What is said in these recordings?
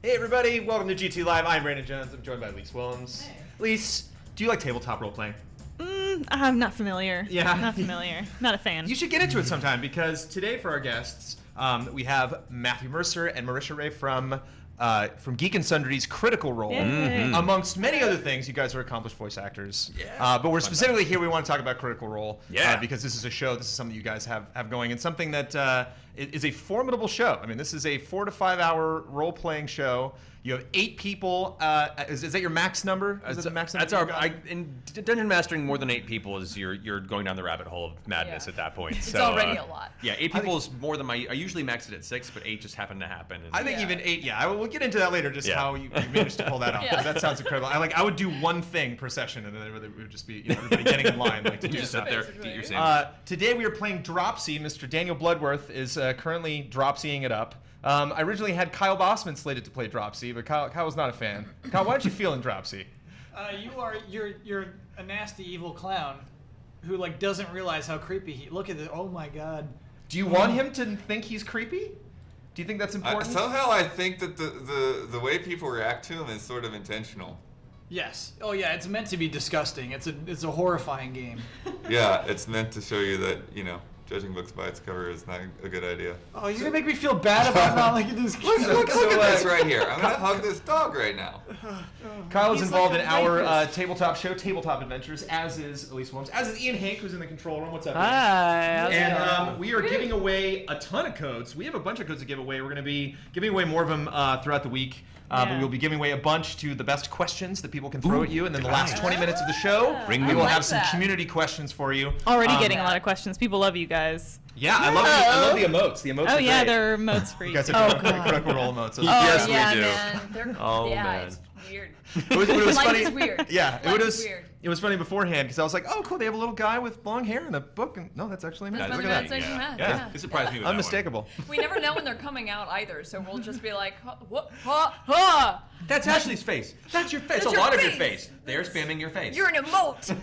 Hey everybody, welcome to GT Live. I'm Brandon Jones. I'm joined by Lise Willems. Hey. Lise, do you like tabletop role playing? I'm not familiar. Yeah. Not familiar. Not a fan. You should get into it sometime because today for our guests, we have Matthew Mercer and Marisha Ray from Geek and Sundry's Critical Role. Amongst many other things, you guys are accomplished voice actors. Yeah. But we're specifically here, we want to talk about Critical Role. Yeah. Because this is a show, this is something you guys have going, and something that is a formidable show. I mean, this is a 4 to 5 hour role-playing show. You have 8 people. Is that your max number? Is that the max number? That's our. In dungeon mastering, more than 8 people is you're going down the rabbit hole of madness at that point. It's so, already a lot. Yeah, 8 people is more than I usually max it at 6, but 8 just happened to happen. And I think even 8. Yeah, we'll get into that later. Just how you managed to pull that off. Yeah. That sounds incredible. I would do one thing per session, and then it would just be everybody getting in line to do just stuff. sit there, eat your sandwich. Today we are playing Dropsy. Mr. Daniel Bloodworth is currently Dropsying it up. I originally had Kyle Bossman slated to play Dropsy, but Kyle was not a fan. Kyle, why don't you feel in Dropsy? You're a nasty evil clown who doesn't realize how creepy he. Look at it. Oh my god. Do you want him to think he's creepy? Do you think that's important? Somehow I think that the way people react to him is sort of intentional. Yes. Oh yeah. It's meant to be disgusting. It's a horrifying game. Yeah, it's meant to show you that, judging books by its cover is not a good idea. Oh, you're gonna make me feel bad about not liking this game. Look at this right here. I'm gonna hug this dog right now. Kyle is involved in our rapist. tabletop show, Tabletop Adventures, as is Elise Williams, as is Ian Hank, who's in the control room. What's up, Ian? Hi. how's it And going? we are giving away a ton of codes. We have a bunch of codes to give away. We're going to be giving away more of them throughout the week. But we'll be giving away a bunch to the best questions that people can throw at you. And then the last 20 minutes of the show, we will have some community questions for you. Already getting a lot of questions. People love you guys. Yeah, I love the emotes. The emotes Oh are yeah, great. there are emotes for You you. guys have Critical Role emotes. Yes, we yeah, do. man. They're, Oh, yeah, man. it's weird. It was Life funny. is weird. Yeah, Life it is was weird. It was funny beforehand because I was like, oh, cool, they have a little guy with long hair in a book. And no, that's actually me. That's Look really at that. nice. Yeah. Yeah. It surprised me with that one. Unmistakable. We never know when they're coming out either, so we'll just be like, what? Huh? That's Ashley's face. That's your face. That's a your lot of your face. face. They're spamming your face. You're an emote.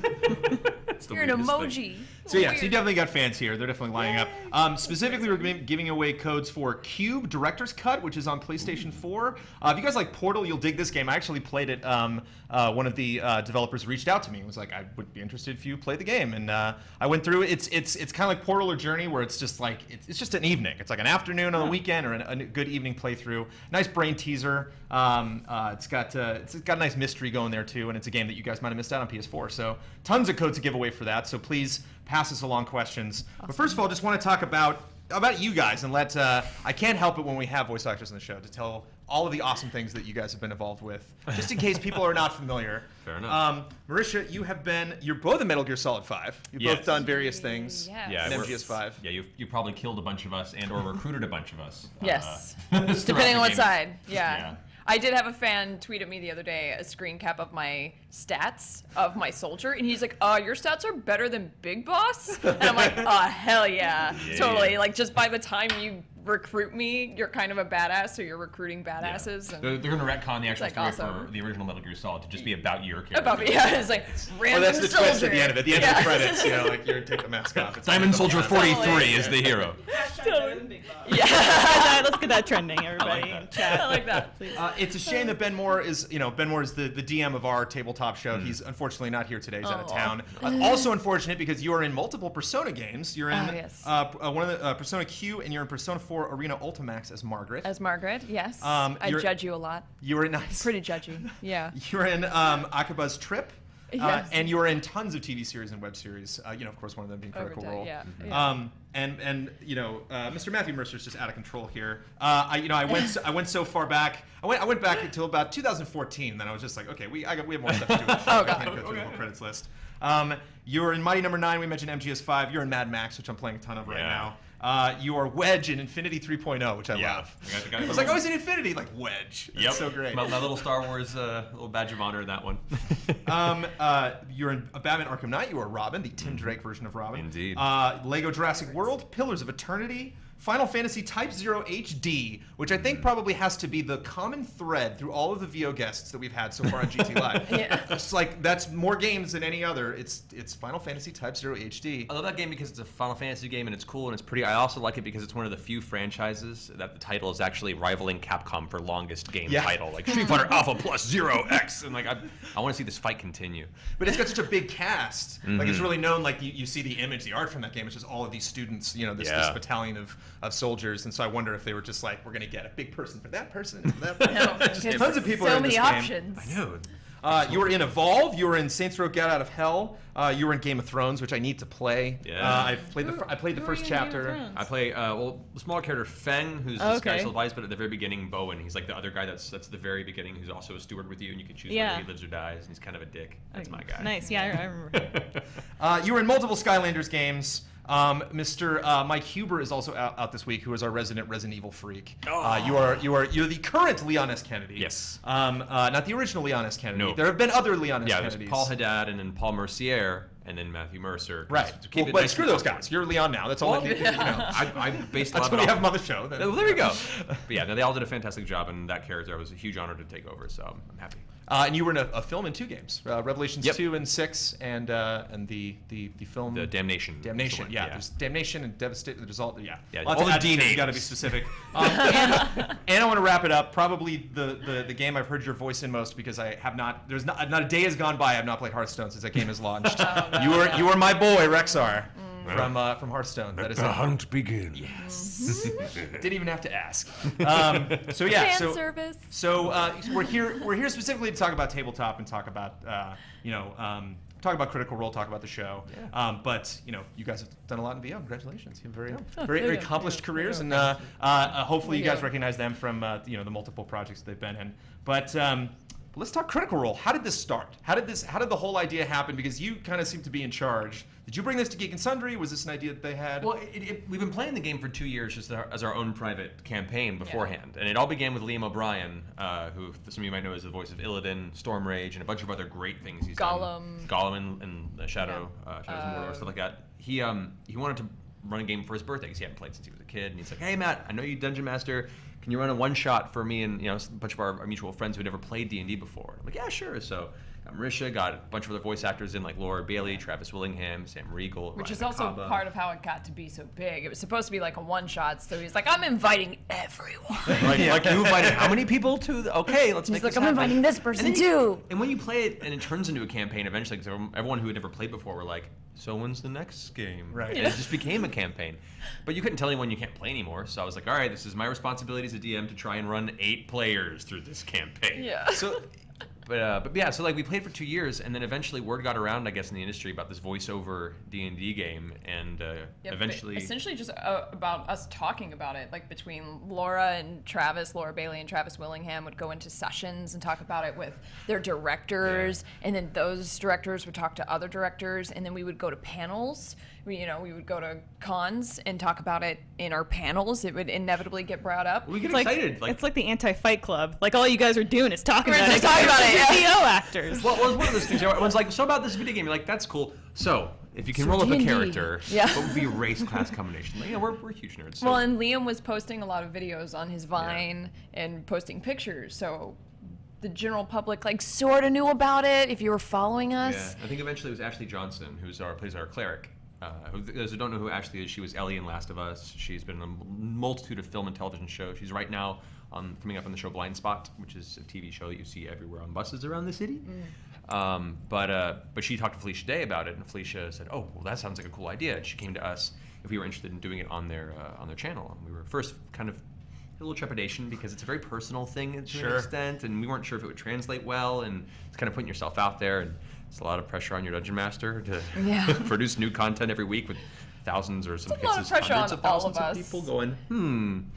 It's the You're an weirdest thing. emoji. So yeah, so you Weird. definitely got fans here. They're definitely lining up. Specifically, we're giving away codes for Cube Director's Cut, which is on PlayStation 4. If you guys like Portal, you'll dig this game. I actually played it. One of the developers reached out to me and was like, I would be interested if you played the game. And I went through it. It's kind of like Portal or Journey, where it's just like it's just an evening. It's like an afternoon on the weekend or a good evening playthrough. Nice brain teaser. It's got a nice mystery going there too, and it's a game that you guys might have missed out on PS4. So tons of codes to give away for that. So please pass us along questions. Awesome. But first of all, just want to talk about you guys and let I can't help it when we have voice actors on the show to tell all of the awesome things that you guys have been involved with, just in case people are not familiar. Fair enough. Marisha, you're both in Metal Gear Solid 5. You've both done various things. Yes. Yeah, in we're- MGS5. Yeah, you probably killed a bunch of us and or recruited a bunch of us. Yes. throughout Depending the on what game. side. Yeah. Yeah. I did have a fan tweet at me the other day a screen cap of my stats of my soldier, and he's like, your stats are better than Big Boss? And I'm like, hell yeah. Yeah. Totally. Like, just by the time you recruit me, you're kind of a badass, so you're recruiting badasses. And They're going to retcon the actual like story awesome. for the original Metal Gear Solid to just be about your character. about me, yeah, it's like Or random that's the soldier. twist at the end of it. The end of Yeah. the credits, like you take the mask off. It's Diamond Soldier like, 43 is the hero. Yeah. Let's get that trending, everybody. that. in chat. I like that. it's a shame that Ben Moore is the DM of our tabletop show. He's unfortunately not here today. He's out of Aw. town. Also unfortunate because you are in multiple Persona games. You're in yes. one of the Persona Q, and you're in Persona 4 Arena Ultimax as Margaret. As Margaret, yes. I you're- judge you a lot. You were nice. Pretty judgy. Yeah. You're in Akaba's Trip. Yes. And you are in tons of TV series and web series. Of course, one of them being Critical Overdone, Role. yeah, Mr. Matthew Mercer is just out of control here. I went so far back. I went back until about 2014. Then I was just like, okay, we have more stuff to do. I can't go through the whole credits list. You're in Mighty Number 9. We mentioned MGS5. You're in Mad Max, which I'm playing a ton of right now. You are Wedge in Infinity 3.0, which I love. I was like, oh, he's in Infinity, like Wedge. That's so great. My little Star Wars little badge of honor in that one. You're in Batman Arkham Knight. You are Robin, the Tim Drake version of Robin. Indeed. Lego Jurassic World, Pillars of Eternity, Final Fantasy Type 0 HD, which I think probably has to be the common thread through all of the VO guests that we've had so far on GT Live. Yeah. It's like, that's more games than any other. It's Final Fantasy Type 0 HD. I love that game because it's a Final Fantasy game and it's cool and it's pretty. I also like it because it's one of the few franchises that the title is actually rivaling Capcom for longest game title. Like Street Fighter Alpha Plus Zero X. And like, I want to see this fight continue. But it's got such a big cast. Like, it's really known, like, you see the image, the art from that game. It's just all of these students, you know, this battalion of soldiers. And so I wonder if they were just like, we're going to get a big person for that person and for that person. No, Just it's tons of people so are in this many game. options. I know. You were in Evolve. You were in Saints Row: Get Out of Hell. You were in Game of Thrones, which I need to play. Yeah. I played the Who first were you in Game of chapter. Thrones? I play the smaller character Feng, who's Oh, this guy okay. still lies, but at the very beginning, Bowen. He's like the other guy that's the very beginning, who's also a steward with you, and you can choose Yeah. whether he lives or dies. And he's kind of a dick. That's my guy. Nice. Yeah, I remember. You were in multiple Skylanders games. Mr. Mike Huber is also out this week, who is our resident Resident Evil freak. You're the current Leon S. Kennedy. Yes. Not the original Leon S. Kennedy. No. There have been other Leon S. Yeah, there's Kennedys. Paul Haddad and then Paul Mercier and then Matthew Mercer. Right. To keep Well, it but nice screw and those guys. You're Leon now. That's all I Well, need. You know. I based a That's lot what we of have him on the show. Then. Well, there we go. But yeah, no, they all did a fantastic job, and that character was a huge honor to take over. So I'm happy. And you were in a film and 2 games, Revelations Yep. 2 and 6, and the film. The Damnation. Damnation, is the one, yeah. There's Damnation and Devastate. The result, yeah. Yeah, Lots all of the D adjectives, you got to be names. specific. And I want to wrap it up. Probably the game I've heard your voice in most because I have not. There's not a day has gone by I have not played Hearthstone since that game has launched. You were my boy Rexar from Hearthstone. That is The it. hunt begins. Yes. Didn't even have to ask. So yeah. Fan So service. so we're here specifically to talk about tabletop and talk about talk about Critical Role, talk about the show. Yeah. But you guys have done a lot in VO. Congratulations! You have very thank very you. accomplished careers, and hopefully you guys recognize them from the multiple projects they've been in. But let's talk Critical Role. How did this start? How did the whole idea happen? Because you kind of seem to be in charge. Did you bring this to Geek and Sundry? Was this an idea that they had? Well, we've been playing the game for 2 years just as our own private campaign beforehand. And it all began with Liam O'Brien, who some of you might know as the voice of Illidan, Stormrage, and a bunch of other great things he's Gollum. done. Gollum and the Shadows of Mordor, stuff like that. He wanted to run a game for his birthday because he hadn't played since he was a kid. And he's like, hey, Matt, I know you Dungeon Master. Can you run a one-shot for me and a bunch of our mutual friends who had never played D&D before? I'm like, yeah, sure. So Marisha got a bunch of other voice actors in, like Laura Bailey, Travis Willingham, Sam Riegel, Which Ryan is also Akaba. part of how it got to be so big. It was supposed to be like a one-shot, so he's like, I'm inviting everyone. Like you invited how many people to? Okay, let's He's make like, this I'm happen. inviting this person And then too. And when you play it and it turns into a campaign eventually, because everyone who had never played before were like, so when's the next game? Right. And it just became a campaign. But you couldn't tell anyone you can't play anymore. So I was like, all right, this is my responsibility as a DM to try and run 8 players through this campaign. Yeah. So But yeah, so like we played for 2 years, and then eventually word got around, I guess, in the industry about this voiceover D&D game, and Yeah, eventually. essentially just about us talking about it, like between Laura Bailey and Travis Willingham would go into sessions and talk about it with their directors, and then those directors would talk to other directors, and then we would go to panels. We would go to cons and talk about it in our panels. It would inevitably get brought up. We get It's like, excited. it's like the anti-fight club. Like all you guys are doing is talking We're about just it. talking about it, You're yeah. VO actors. Well, it was one of those things. Everyone's like, so about this video game. You're like, that's cool. So, if you can roll up a D&D. character, Yeah. what would be your race class combination? Like, we're huge nerds. So. Well, and Liam was posting a lot of videos on his Vine and posting pictures, so the general public sort of knew about it if you were following us. Yeah, I think eventually it was Ashley Johnson, plays our cleric. Those who don't know who Ashley is, she was Ellie in Last of Us. She's been in a multitude of film and television shows. She's right now coming up on the show Blind Spot, which is a TV show that you see everywhere on buses around the city. But she talked to Felicia Day about it, and Felicia said, "Oh, well, that sounds like a cool idea." And she came to us if we were interested in doing it on their channel. And we were first kind of a little trepidation because it's a very personal thing to an extent, and we weren't sure if it would translate well, and it's kind of putting yourself out there, and it's a lot of pressure on your dungeon master to produce new content every week with thousands or some It's a lot of cases pressure hundreds on of all thousands of of us. people going,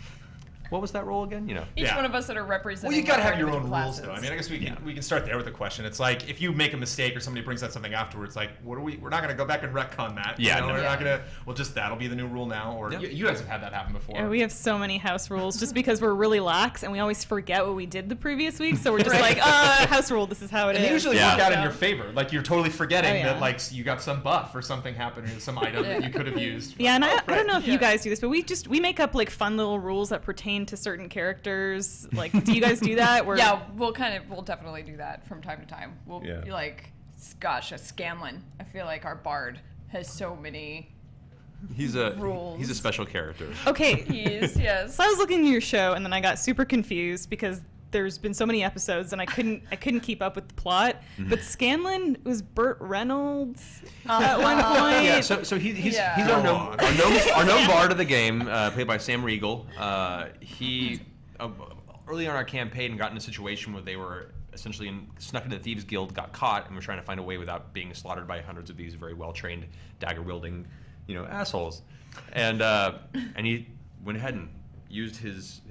what was that role again? You know. Each Yeah. one of us that are representing. Well, you gotta our have your own individual rules, though. I classes. mean, I guess we can start there with a question. It's like if you make a mistake or somebody brings out something afterwards, like we're not gonna go back and retcon that. Yeah, you know? no. We're not gonna. Well, just that'll be the new rule now. Or Yeah. you guys have had that happen before. Yeah, we have so many house rules just because we're really lax and we always forget what we did the previous week. So we're just like, house rule, this is how it and is. they usually Yeah. work out in So- your favor. Like you're totally forgetting Oh, yeah. that like you got some buff or something happened or some item that you could have used. Yeah, and I don't know if Yeah. you guys do this, but we make up like fun little rules that pertain to certain characters. Like, do you guys do that? Where, Yeah, we'll definitely do that from time to time. We'll Yeah. be like, gosh, a Scanlan. I feel like our bard has so many. He's Rules. a special character. Okay, Keys, yes. so I was looking at your show and then I got super confused because there's been so many episodes and I couldn't keep up with the plot. But Scanlan was Burt Reynolds at one point. Yeah, so he's Yeah. our known bard of the game, played by Sam Riegel. He early on in our campaign got in a situation where they were essentially snuck into the Thieves Guild, got caught, and were trying to find a way without being slaughtered by hundreds of these very well trained dagger wielding, assholes. And he went ahead and used his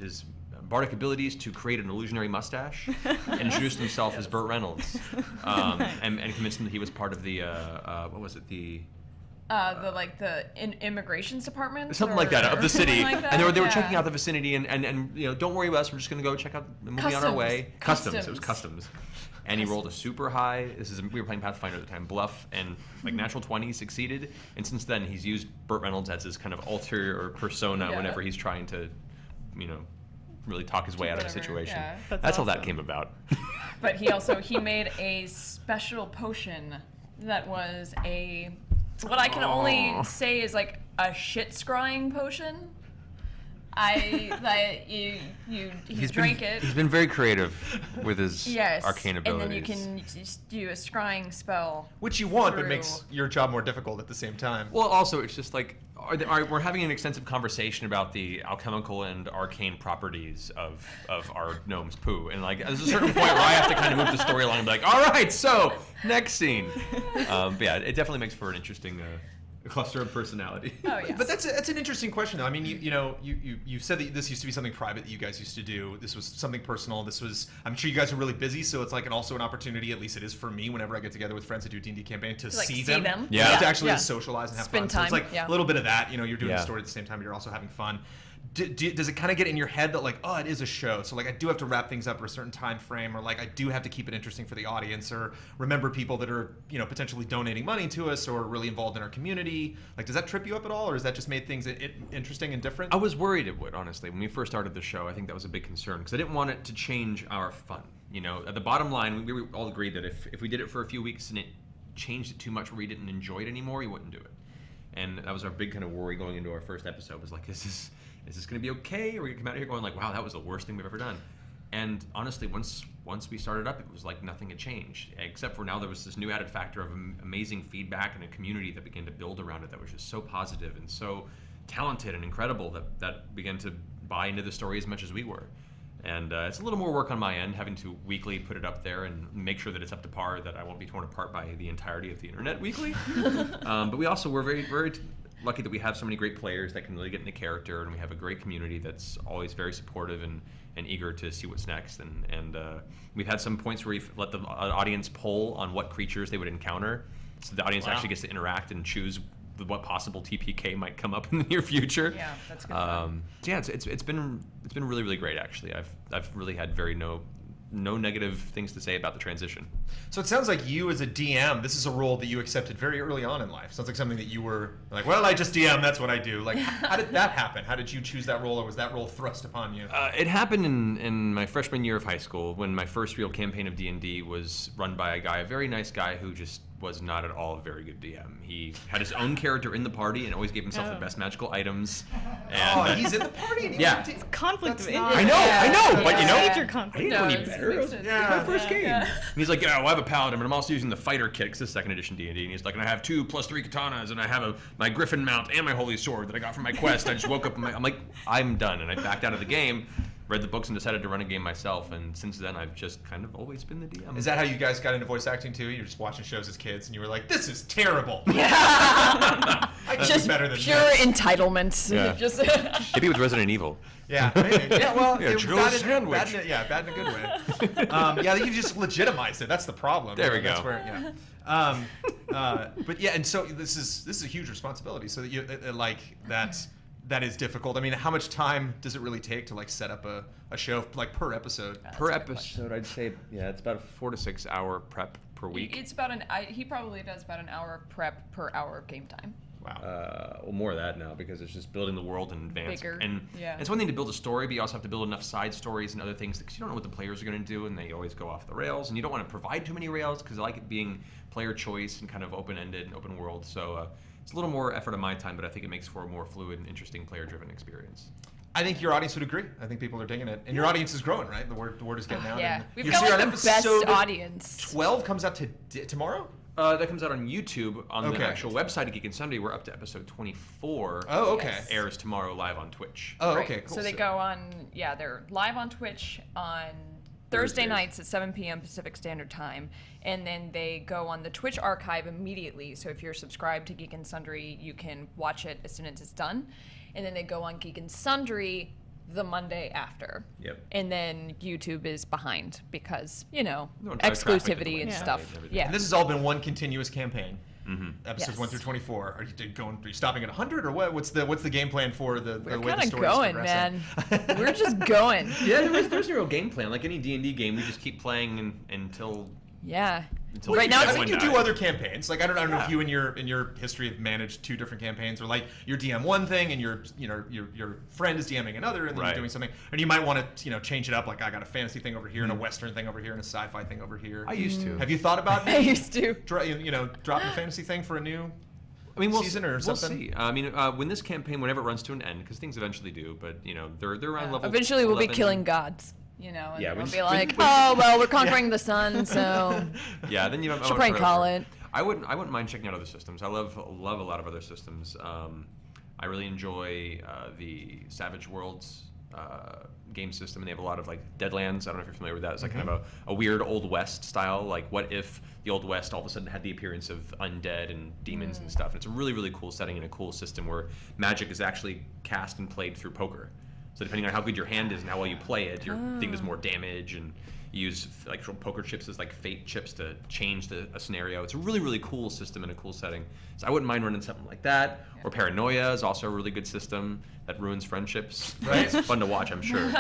bardic abilities to create an illusionary mustache and introduced himself as Burt Reynolds, and convinced him that he was part of the what was it, the Immigrations department, something like that, of the city, something like that, and they were yeah. checking out the vicinity, and don't worry about us, we're just gonna go check out the movie on our way. Customs. It was customs, and he rolled a super high. We were playing Pathfinder at the time, bluff, and like natural 20 succeeded, and since then he's used Burt Reynolds as his kind of ulterior persona Yeah. whenever he's trying to, really talk his way out of a Whatever, situation. yeah. That's how that awesome. came about. But he made a special potion that was what I can only say is like a shit scrying potion. He drank it. He's been very creative with his Yes, arcane and abilities. then you can just do a scrying spell. Which you want, but True. makes your job more difficult at the same time. Well, also, it's just like we're having an extensive conversation about the alchemical and arcane properties of our gnome's poo, and like there's a certain point where I have to kind of move the story along and be like, all right, so next scene. But yeah, it definitely makes for an interesting cluster of personality. Oh yeah. But that's an interesting question, though. I mean, you said that this used to be something private that you guys used to do. This was something personal. I'm sure you guys are really busy, so it's like also an opportunity. At least it is for me whenever I get together with friends that do D&D campaign to like, see see them. Yeah. to actually Yeah. socialize and have Spend fun. So it's time, like yeah. a little bit of that. You're doing Yeah. the story at the same time, but you're also having fun. Does it kind of get in your head that like, oh, it is a show, so like I do have to wrap things up for a certain time frame, or like I do have to keep it interesting for the audience, or remember people that are potentially donating money to us or really involved in our community? Like, does that trip you up at all, or has that just made things interesting and different? I was worried it would, honestly. When we first started the show, I think that was a big concern because I didn't want it to change our fun. At the bottom line, we all agreed that if we did it for a few weeks and it changed it too much where we didn't enjoy it anymore, we wouldn't do it. And that was our big kind of worry going into our first episode, was like, is this going to be okay? Or are we going to come out here going like, wow, that was the worst thing we've ever done? And honestly, once we started up, it was like nothing had changed, except for now there was this new added factor of amazing feedback and a community that began to build around it that was just so positive and so talented and incredible that began to buy into the story as much as we were. And it's a little more work on my end, having to weekly put it up there and make sure that it's up to par, that I won't be torn apart by the entirety of the internet weekly. But we also were very, very lucky that we have so many great players that can really get into character, and we have a great community that's always very supportive and eager to see what's next. And we've had some points where we've let the audience poll on what creatures they would encounter, so the audience actually gets to interact and choose what possible TPK might come up in the near future. Yeah, that's good fun. So yeah, it's been really, really great, actually. I've really had no negative things to say about the transition. So it sounds like you as a DM, this is a role that you accepted very early on in life. Sounds like something that you were like, well, I just DM, that's what I do. Like, how did that happen? How did you choose that role, or was that role thrust upon you? It happened in my freshman year of high school, when my first real campaign of D&D was run by a very nice guy who just was not at all a very good DM. He had his own character in the party and always gave himself the best magical items. And, He's in the party. And Yeah. It's conflict of not- interest. I know, but Major I conflict. didn't know any Does, better. It was makes my sense. first game. Yeah. And he's like, yeah, well, I have a paladin, but I'm also using the fighter kit, because this is second edition D&D. And he's like, and I have 2 + 3 katanas, and I have my griffin mount and my holy sword that I got from my quest. I just woke up, and I'm like, I'm done. And I backed out of the game. read the books and decided to run a game myself. And since then, I've just kind of always been the DM. Is that how you guys got into voice acting too? You're just watching shows as kids, and you were like, "This is terrible." I can Just do better than pure this. entitlement. Yeah. Just Maybe with Resident Evil. Yeah, maybe. Yeah, well, Yeah, it- Joe's bad in, sandwich. bad in, yeah, bad in a good way. Yeah, you just legitimized it. That's the problem. There we That's go. Where, but yeah, and so this is a huge responsibility. So that you like that is difficult. I mean, how much time does it really take to like set up a show like per episode? Per episode, I'd say, yeah, it's about a 4 to 6 hour prep per week. It's about he probably does about an hour of prep per hour of game time. Wow. Well, more of that now because it's just building the world in advance. Bigger, And yeah. it's one thing to build a story, but you also have to build enough side stories and other things because you don't know what the players are going to do, and they always go off the rails. And you don't want to provide too many rails because I like it being player choice and kind of open-ended and open world. So it's a little more effort on my time, but I think it makes for a more fluid and interesting player-driven experience. I think your audience would agree. I think people are digging it, and your audience is growing, right? The word is getting out. Yeah, and we've you're got seeing like on the best episode audience. 12 comes out tomorrow. That comes out on YouTube on Okay. the actual website of Geek and Sunday. We're up to episode 24. Oh, okay. Yes. Airs tomorrow live on Twitch. Oh, Right. okay, cool. So they go on, they're live on Twitch on Thursday Thursdays. nights at 7 p.m. Pacific Standard Time, and then they go on the Twitch archive immediately. So if you're subscribed to Geek and Sundry, you can watch it as soon as it's done, and then they go on Geek and Sundry the Monday after. Yep. And then YouTube is behind because, Don't drive traffic to the exclusivity and website stuff. and everything. Yeah. And this has all been one continuous campaign. Mm-hmm. Episodes Yes. 1 through 24. Are you stopping at 100 or what? What's the game plan for the We're way the kind of story's going, progressing? man. We're just going. Yeah, there's no real game plan. Like any D&D game, we just keep playing until Yeah. Until Right now, I it's think everyone you do dies. other campaigns. Like I don't know if Yeah. you in your history have managed 2 different campaigns, or like your DM one thing and your friend is DMing another, and then Right. you're doing something, and you might want to change it up. Like I got a fantasy thing over here and a western thing over here and a sci-fi thing over here. I used to. Have you thought about I used to. dropping a fantasy thing for a new season or we'll something? see. I mean, when this campaign, whenever it runs to an end, because things eventually do, but they're around level. Eventually, we'll be 11. killing gods. And Yeah, we'll when- be when- like, when- oh well, we're conquering the sun, so Yeah, then you have. she'll probably call it. I wouldn't mind checking out other systems. I love a lot of other systems. I really enjoy the Savage Worlds game system, and they have a lot of like Deadlands. I don't know if you're familiar with that. It's like kind of a weird Old West style. Like, what if the Old West all of a sudden had the appearance of undead and demons and stuff? And it's a really, really cool setting and a cool system where magic is actually cast and played through poker. So depending on how good your hand is and how well you play it, your thing does more damage, and you use like poker chips as like fate chips to change a scenario. It's a really, really cool system and a cool setting. So I wouldn't mind running something like that. Or Paranoia is also a really good system that ruins friendships. Right. It's fun to watch, I'm sure.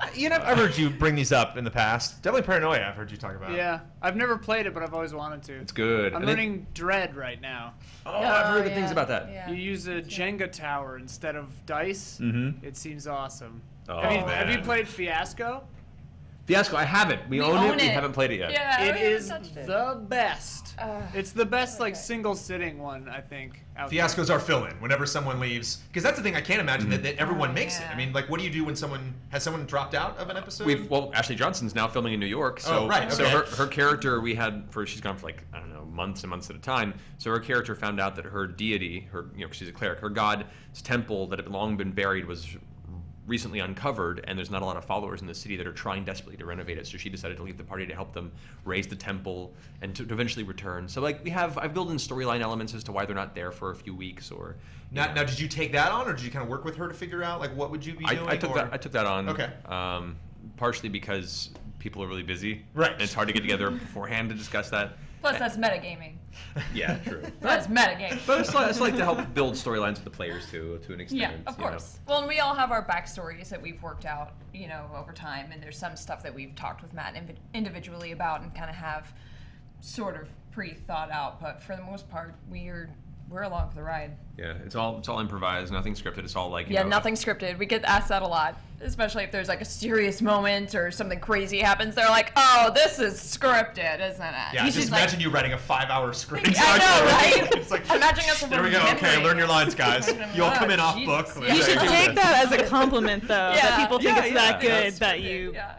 I've heard you bring these up in the past. Definitely Paranoia. I've heard you talk about. Yeah, I've never played it, but I've always wanted to. It's good. I'm And then- learning Dread right now. Oh, I've heard good things about that. Yeah. You use a Jenga tower instead of dice. Mm-hmm. It seems awesome. Oh, have you man. played Fiasco? Fiasco, I haven't. We own it. We haven't played it yet. Yeah, It we is haven't touched it. the best. It's the best like single sitting one, I think. Out Fiasco's our fill-in whenever someone leaves, because that's the thing I can't imagine that everyone Oh, makes it. yeah. I mean, like, what do you do when someone dropped out of an episode? Ashley Johnson's now filming in New York. So, Oh, right, so okay. her character she's gone for like, I don't know, months and months at a time. So her character found out that her deity, 'cause she's a cleric, her god's temple that had long been buried was recently uncovered, and there's not a lot of followers in the city that are trying desperately to renovate it. So she decided to leave the party to help them raise the temple and to eventually return. So like I've built in storyline elements as to why they're not there for a few weeks or. Now, did you take that on, or did you kind of work with her to figure out like what would you be doing? I took that on. Okay. Partially because people are really busy. Right. And it's hard to get together beforehand to discuss that. Plus, that's metagaming. Yeah, true. That's metagaming. But it's like to help build storylines with the players too, to an extent. Yeah, of course. Well, and we all have our backstories that we've worked out, over time, and there's some stuff that we've talked with Matt individually about and kind of have sort of pre-thought out. But for the most part, we're along for the ride. Yeah, it's all improvised, nothing scripted. It's all like Nothing scripted. We get asked that a lot, especially if there's like a serious moment or something crazy happens. They're like, "Oh, this is scripted, isn't it?" Yeah, You just should, like- imagine you writing a 5-hour script. I know, right? It's like, Imagine us there we go. Okay, learn your lines, guys. You all come in off book. Jesus. You should take that as a compliment, though. Yeah. That people think it's that yeah. good that you Yeah.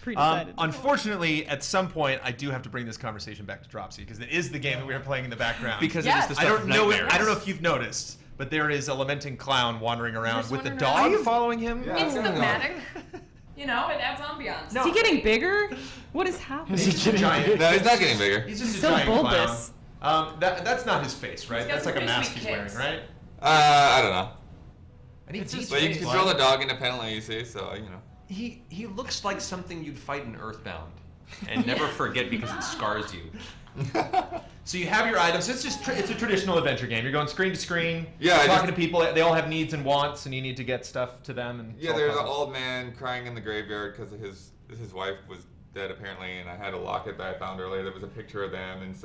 pre-decided. Unfortunately, at some point, I do have to bring this conversation back to Dropsy because it is the game that we were playing in the background. Because Yes. it is the I stuff don't of know. nightmares. I don't know if you've noticed, but there is a lamenting clown wandering around Just with the wandering dog around. following him. It's thematic. You know, it adds ambiance. Is he getting bigger? What is happening? He's just a giant. No, he's not getting bigger. He's just a So giant bulbous. clown. That's not his face, right? He's got That's like a some mask pretty he's sweet wearing, kicks. right? I don't know. And he eats But you can face control blood. the dog independently, you see, so, you know. He looks like something you'd fight in Earthbound, and never forget because it scars you. So you have your items. It's just it's a traditional adventure game. You're going screen to screen. Yeah, you're I talking to people. They all have needs and wants, and you need to get stuff to them. And Yeah, there's an old man crying in the graveyard because his wife was dead apparently, and I had a locket that I found earlier that was a picture of them, and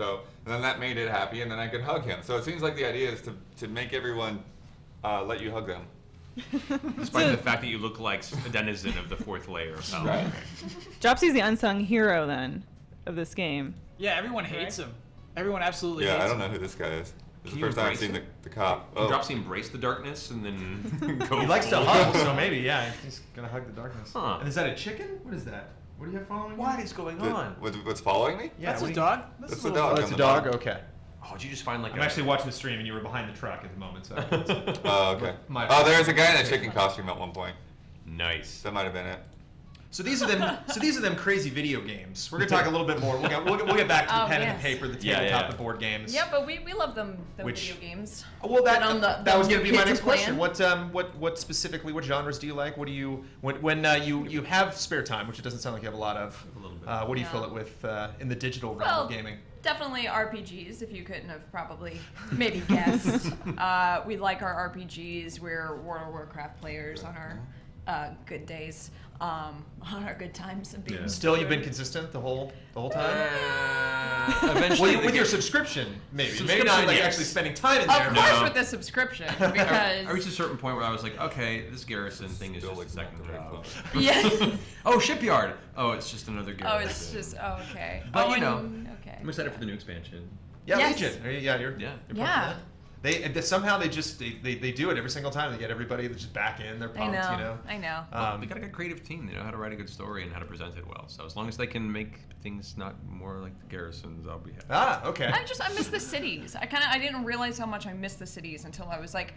then that made it happy, and then I could hug him. So it seems like the idea is to make everyone let you hug them. Despite the fact that you look like a denizen of the fourth layer of hell. Right. Dropsy's the unsung hero then of this game. Yeah, everyone hates him. Everyone absolutely Yeah, hates I don't him. know who this guy is. This is Can the you first time I've embrace seen it? the cop. Can Dropsy embrace the darkness and then go He likes to full- hug, so maybe he's gonna hug the darkness. Huh. And is that a chicken? What is that? What do you have following? What is going on? What's following me? Yeah, That's what his do you- dog. That's his the little dog. Oh, it's on a the dog. bottom. Okay. Oh, did you just find like I'm actually watching the stream, and you were behind the truck at the moment. So. Oh, okay. My- Oh, there was a guy in a chicken costume at one point. Nice. That might have been it. So these are them. So these are them crazy video games. We're gonna talk a little bit more. We'll get back to the Oh, pen and yes. the paper, the Yeah, tabletop, yeah. the board games. Yeah, but we love them, the Which- video games. Well, that But on the that was gonna be my kids next plan. question. What specifically? What genres do you like? What do you when you have spare time, which it doesn't sound like you have a lot of. A little bit. What do you Yeah. fill it with in the digital realm Well, of gaming? definitely RPGs, if you couldn't have probably maybe guessed. We like our RPGs. We're World of Warcraft players on our good days, on our good times of being. Yeah. Still, you've been consistent the whole time. Eventually, Well, with your subscription, maybe Subscription, not like yes. actually spending time in Of there. course, No. with the subscription, I because reached a certain point where I was like, okay, this garrison thing is Still just a like second very job. close. yeah. Oh, shipyard. Oh, it's just another garrison. Oh, it's just okay. But, oh, you know, and- okay. I'm excited for the new expansion. Yeah, Yes. Legion. Yeah, you're Yeah. pumped Yeah. for that? They somehow they just they do it every single time. They get everybody just back in. They're I pumped. know. You know. I know. They got a good creative team. They know how to write a good story and how to present it well. So as long as they can make things not more like the garrisons, I'll be happy. Ah, okay. I miss the cities. I didn't realize how much I miss the cities until I was like,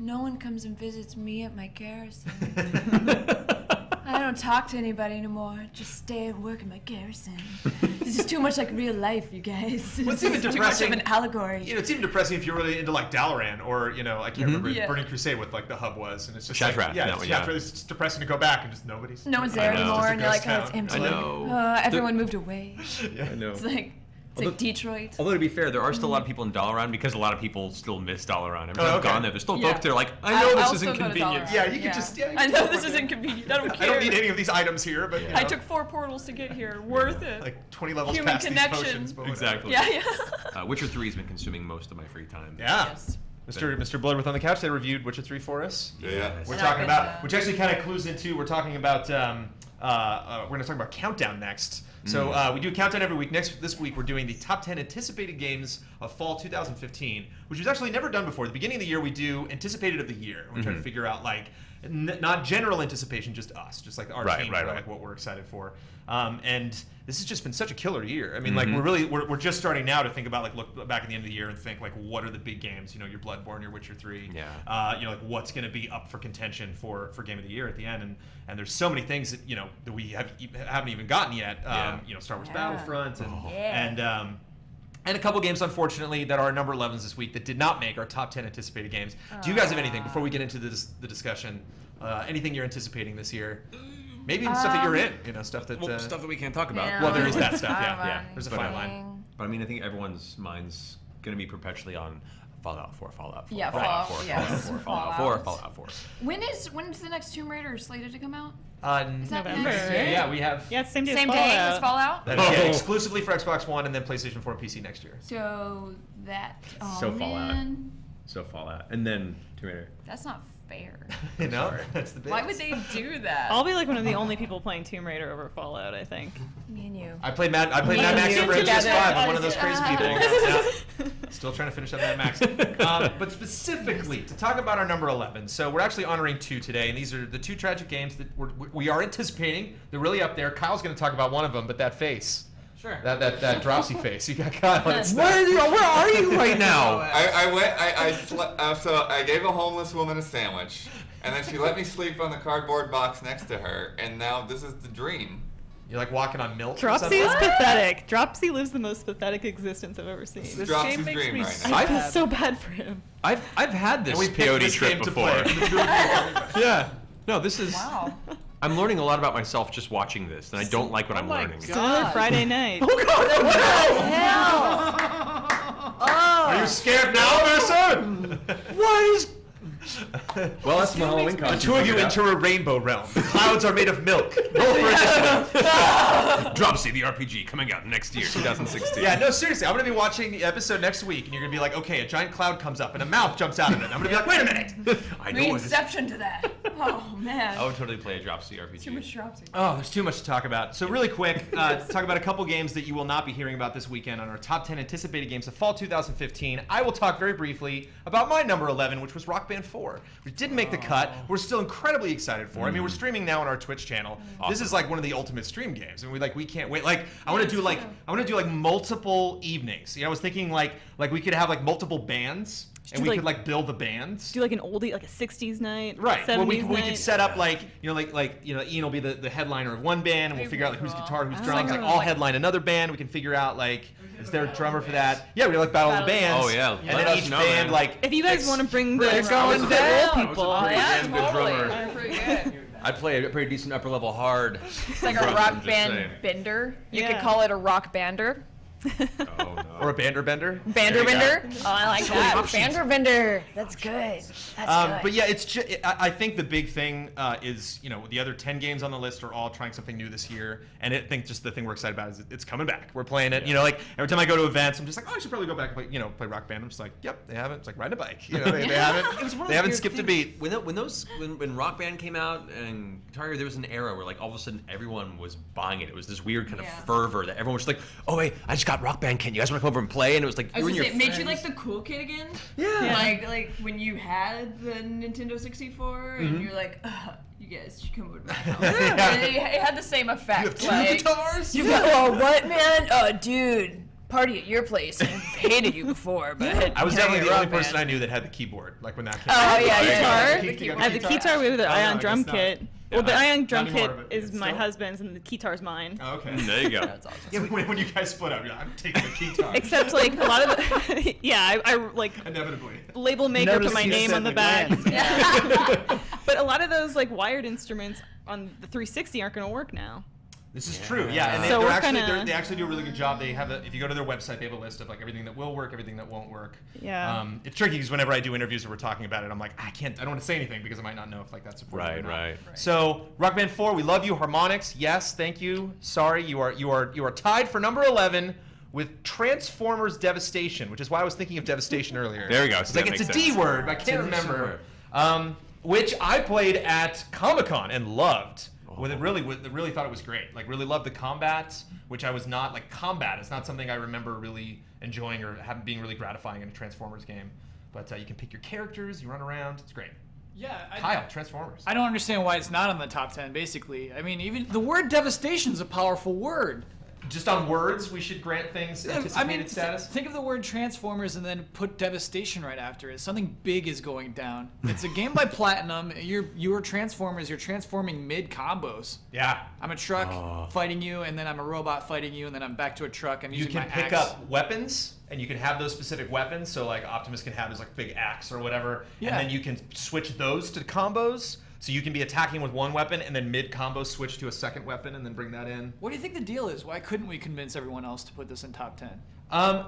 no one comes and visits me at my garrison. I don't talk to anybody anymore. Just stay and work in my garrison. This is too much like real life, you guys. What's This even is too much depressing- of an allegory. You know, it's even depressing if you're really into like Dalaran or I can't remember Yeah. Burning Crusade what like the hub was, and it's just Shattrath, like, yeah, that it's one, yeah. Shattrath. It's just depressing to go back and just nobody's. No one's I there know. anymore, It's and just you're a like, oh, ghost it's town. empty. I know. Everyone moved away. Yeah. I know. It's like Detroit. Although to be fair, there are still a lot of people in Dalaran because a lot of people still miss Dalaran. Every time Oh, I've okay. gone there, there's still Yeah. folks there like, I know this I'll is still go to inconvenient. Dalaran. Yeah, you could just- yeah, you I could know just this fucking- is inconvenient. I don't care. I don't need any of these items here, but you know, I took 4 portals to get here. Worth it. like 20 levels Human past connection. these potions. But whatever. Exactly. Yeah, yeah. Witcher 3 has been consuming most of my free time. Yeah. Yes. Mr. Bloodworth on the couch, they reviewed Witcher 3 for us. Yeah. Yes. We're And talking I've about, been, which actually kind of clues into, we're talking about, we're going to talk about Countdown next. So we do a countdown every week. This week we're doing the top 10 anticipated games of fall 2015, which was actually never done before. At the beginning of the year, we do anticipated of the year. We try to figure out like not general anticipation, just us, just like our team, right. like what we're excited for. And this has just been such a killer year. I mean, like we're just starting now to think about like look back at the end of the year and think like what are the big games? You know, your Bloodborne, your Witcher 3. Yeah. You know, like what's going to be up for contention for game of the year at the end, and there's so many things that that we haven't even gotten yet. You know, Star Wars Battlefront and a couple games, unfortunately, that are number 11s this week that did not make our top 10 anticipated games. Do you guys have anything before we get into the discussion? Anything you're anticipating this year? Maybe even stuff that you're in. Stuff that. Well, stuff that we can't talk about. Yeah. Well, there is that stuff. I don't Yeah, know there's a But, fine line. But I mean, I think everyone's mind's going to be perpetually on Fallout 4, Fallout 4, Yeah, Fallout Fallout, 4, yes. Fallout 4, Fallout 4, Fallout. Fallout 4. When's the next Tomb Raider slated to come out? Is that November, next? right? Yeah, we have. Yeah, it's same day as Same Fallout. day as Fallout? That is exclusively for Xbox One and then PlayStation 4 and PC next year. So that. Oh, So Fallout. man. So Fallout. And then Tomb Raider. That's not fair. That's the big. Why would they do that? I'll be like one of the only people playing Tomb Raider over Fallout, I think. Me and you. I played Mad Me Max and over you at PS5. together. I'm one of those crazy people. Ah. Yeah. Still trying to finish up Mad Max. But specifically, to talk about our number 11. So we're actually honoring 2 today, and these are the 2 tragic games that we are anticipating. They're really up there. Kyle's going to talk about one of them, but that face. Sure. That dropsy face. You got Kyle. Where are you right now? So I gave a homeless woman a sandwich, And then she let me sleep on the cardboard box next to her, and now this is the dream. You're like walking on milk. or Dropsy is something? pathetic. Dropsy lives the most pathetic existence I've ever seen. This Dropsy's game makes dream me right so now. I feel bad. so bad for him. I've had this And we picked peyote this trip game to before. play. Yeah. No, this is. Wow. I'm learning a lot about myself just watching this, and I don't like what I'm my learning. God. It's another Friday night. Oh God! Hell. Are you scared now, Mercer? What is? Well, that's my Halloween The costume. two of you figured out. enter a rainbow realm. The clouds are made of milk. Roll for initiative. Dropsy, the RPG, coming out next year, 2016. Yeah, no, seriously. I'm gonna be watching the episode next week, and you're gonna be like, okay, a giant cloud comes up and a mouth jumps out of it. I'm gonna be like, wait a minute. I We know what it is. inception to that. Oh man. I would totally play a Dropsy RPG. Too much dropsy. Oh, there's too much to talk about. So really quick, to talk about a couple games that you will not be hearing about this weekend on our top 10 anticipated games of fall 2015. I will talk very briefly about my number 11, which was Rock Band 4, which didn't make the cut. We're still incredibly excited for. I mean, we're streaming now on our Twitch channel. This is like one of the ultimate stream games, and we can't wait. Like I want to do like multiple evenings. You know, I was thinking like we could have like multiple bands. And do, we like- could like build the bands. Do like an oldie, like a 60s night. Right. 70s Well, we night. could set up like Ian will be the headliner of one band, and we'll figure out like who's guitar, who's Oh. drums. Like Like- I'll headline another band. We can figure out like is there a drummer for that? Yeah, we like battle of the bands. Oh, yeah. And Let then us each know, band man. like. If you guys picks- want to bring the They're going the down. role people, Oh yeah, Pretty good totally. drummer. I'm pretty good. I'd play a pretty decent upper level hard. It's like a drums, I'm rock just band saying. bender. You Yeah. could call it a rock bander. Oh no. or a bander bender. Bander bender. Oh, I like So many that. options. Bander bender. That's good. That's good. But yeah, it's just, I think the big thing is, the other 10 games on the list are all trying something new this year. And I think just the thing we're excited about is it's coming back. We're playing it. Like every time I go to events, I'm just like, oh, I should probably go back and play Rock Band. I'm just like, yep, they haven't. It's like riding a bike. They haven't. It was one of They those haven't weird skipped a things. beat. When Rock Band came out and Guitar Hero, there was an era where like all of a sudden everyone was buying it. It was this weird kind of Yeah. fervor that everyone was just like, oh wait, I just got Rock Band. Can you guys want to come over and play? And it was like I you was and gonna your say, it made you friends. like the cool kid again. Yeah. Like when you had the Nintendo 64 and you're like, you guys should come over to my house. It had the same effect. You have two like, guitars? You got, oh, what, man? Oh, dude. Party at your place. I hated you before, but I was now definitely you're the only Rock Band. person I knew that had the keyboard, like when that came Oh, out. yeah, Like, yeah. Guitar? you got I have the keytar with the Oh, no, I ion guess drum not. kit. Yeah, Well, the ion drum not kit anymore, but is my still? husband's and the keytar's mine. Oh, okay. There you go. That's awesome. Yeah, when you guys split up, you're like, I'm taking the keytar. Except like a lot of the, yeah, I like Inevitably. label maker, put Notice my you name said on the the back. gland. But a lot of those like wired instruments on the 360 aren't going to work now. This is true, yeah, and So we're they actually do a really good job. They have if you go to their website, they have a list of like everything that will work, everything that won't work. Yeah. It's tricky because whenever I do interviews and we're talking about it, I'm like, I don't want to say anything because I might not know if like that's important. or Right, not. right. So Rock Band 4, we love you. Harmonix, yes, thank you. Sorry, you are tied for number 11 with Transformers Devastation, which is why I was thinking of Devastation earlier. There we go. It's So like that it's a makes D sense. word, but I can't remember. Which I played at Comic-Con and loved. Really thought it was great. Like really loved the combat, which I was not like combat. It's not something I remember really enjoying or being really gratifying in a Transformers game. But you can pick your characters, you run around. It's great. Yeah, Kyle, Transformers. I don't understand why it's not on the top 10, basically. I mean, even the word devastation is a powerful word. Just on words, we should grant things anticipated status. Think of the word Transformers and then put devastation right after it. Something big is going down. It's a game by Platinum. You're Transformers. You're transforming mid combos. Yeah. I'm a truck fighting you, and then I'm a robot fighting you, and then I'm back to a truck. I'm You using can my pick axe. up weapons, and you can have those specific weapons. So like Optimus can have his like big axe or whatever, Yeah. and then you can switch those to combos. So you can be attacking with one weapon, and then mid combo switch to a second weapon, and then bring that in. What do you think the deal is? Why couldn't we convince everyone else to put this in top 10?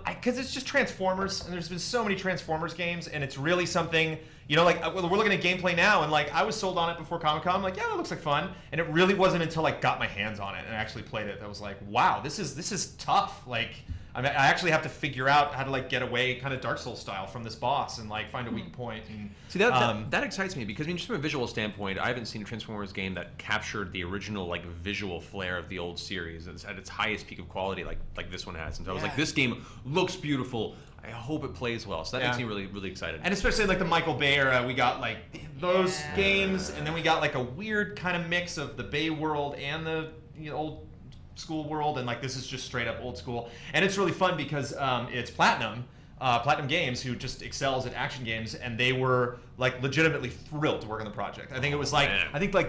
Because it's just Transformers, and there's been so many Transformers games, and it's really something, like we're looking at gameplay now, and like I was sold on it before Comic-Con. I'm like, yeah, that looks like fun, and it really wasn't until I got my hands on it and actually played it that I was like, wow, this is tough. Like, I actually have to figure out how to like get away, kind of Dark Souls style, from this boss and like find a weak point. And, See, that excites me because, I mean, just from a visual standpoint, I haven't seen a Transformers game that captured the original like visual flair of the old series at its highest peak of quality like this one has. And so I was like, this game looks beautiful. I hope it plays well. So that makes me really, really excited. And especially like the Michael Bay era, we got like those games, and then we got like a weird kind of mix of the Bay world and the old school world, and like this is just straight up old school, and it's really fun because it's Platinum, Platinum Games, who just excels at action games, and they were like legitimately thrilled to work on the project. I think it was like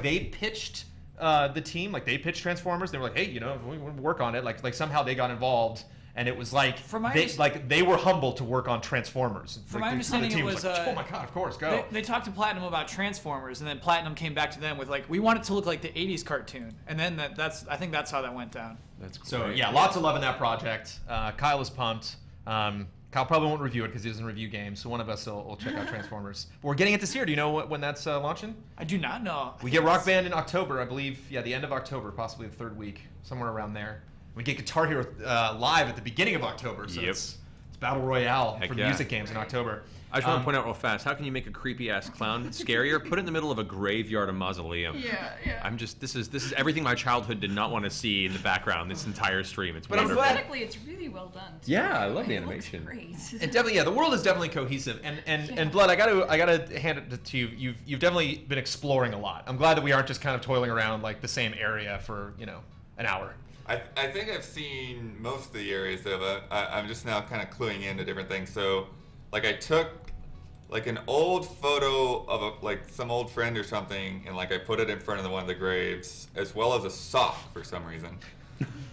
they pitched the team, like they pitched Transformers. They were like, hey, you know, we want to work on it. Like somehow they got involved. And it was like they were humble to work on Transformers. From my understanding, it was like, oh my god, of course, go. They talked to Platinum about Transformers, and then Platinum came back to them with like, we want it to look like the '80s cartoon, and then I think that's how that went down. That's great. So yeah, lots of love in that project. Kyle is pumped. Kyle probably won't review it because he doesn't review games, so one of us will check out Transformers. But we're getting it this year. Do you know when that's launching? I do not know. We get Rock Band in October, I believe. Yeah, the end of October, possibly the third week, somewhere around there. We get Guitar Hero live at the beginning of October, so it's Battle Royale for music games in October. I just want to point out real fast, how can you make a creepy ass clown scarier? Put it in the middle of a graveyard, a mausoleum. Yeah. This is everything my childhood did not want to see in the background. This entire stream, it's But I'm wonderful. Aesthetically, it's really well done. Too. Yeah, I love the It looks animation. great. It definitely, the world is definitely cohesive, and Blood, I gotta hand it to you. You've definitely been exploring a lot. I'm glad that we aren't just kind of toiling around like the same area for an hour. I think I've seen most of the areas though, but I'm just now kind of cluing into different things. So, like I took like an old photo of some old friend or something, and like I put it in front of one of the graves, as well as a sock for some reason.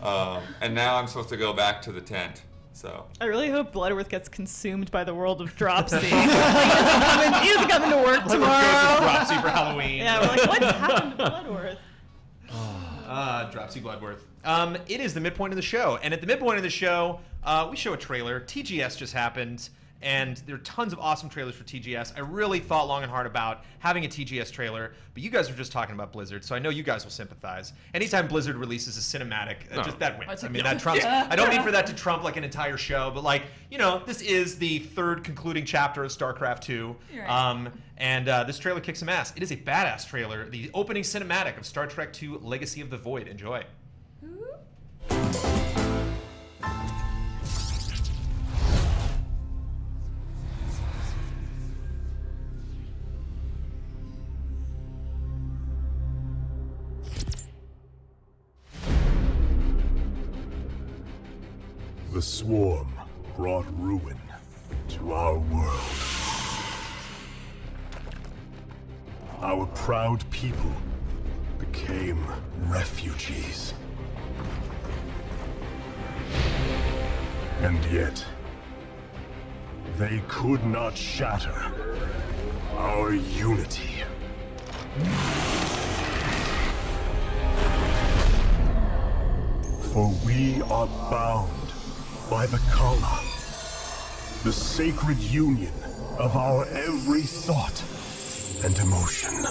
And now I'm supposed to go back to the tent. So I really hope Bloodworth gets consumed by the world of Dropsy. He doesn't come into work tomorrow. Dropsy for Halloween. Yeah, we're like, what's happened to Bloodworth? Dropsy Bloodworth. It is the midpoint of the show, and at the midpoint of the show, we show a trailer. TGS just happened, and there are tons of awesome trailers for TGS. I really thought long and hard about having a TGS trailer, but you guys were just talking about Blizzard, so I know you guys will sympathize. Anytime Blizzard releases a cinematic, just that wins. I mean, that trumps. I don't mean for that to trump like an entire show, but like, this is the third concluding chapter of StarCraft 2. Right. And this trailer kicks some ass. It is a badass trailer. The opening cinematic of Star Trek II: Legacy of the Void. Enjoy. The swarm brought ruin to our world. Our proud people became refugees. And yet, they could not shatter our unity. For we are bound by the Kala, the sacred union of our every thought and emotion.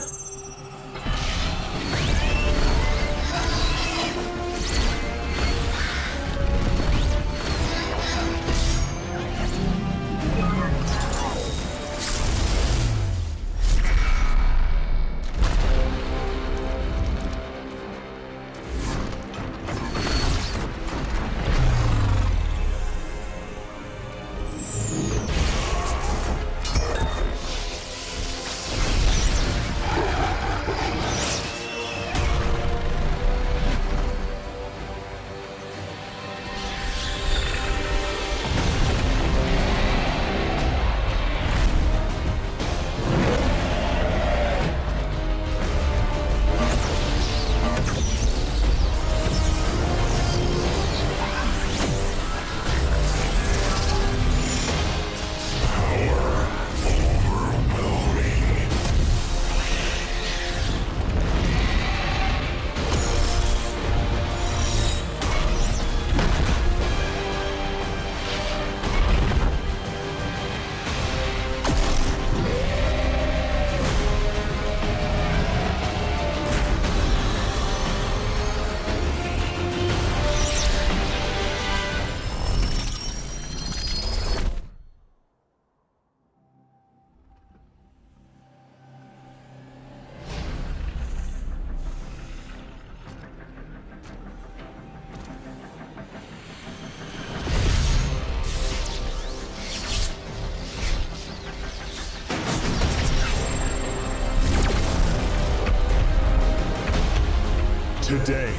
Today,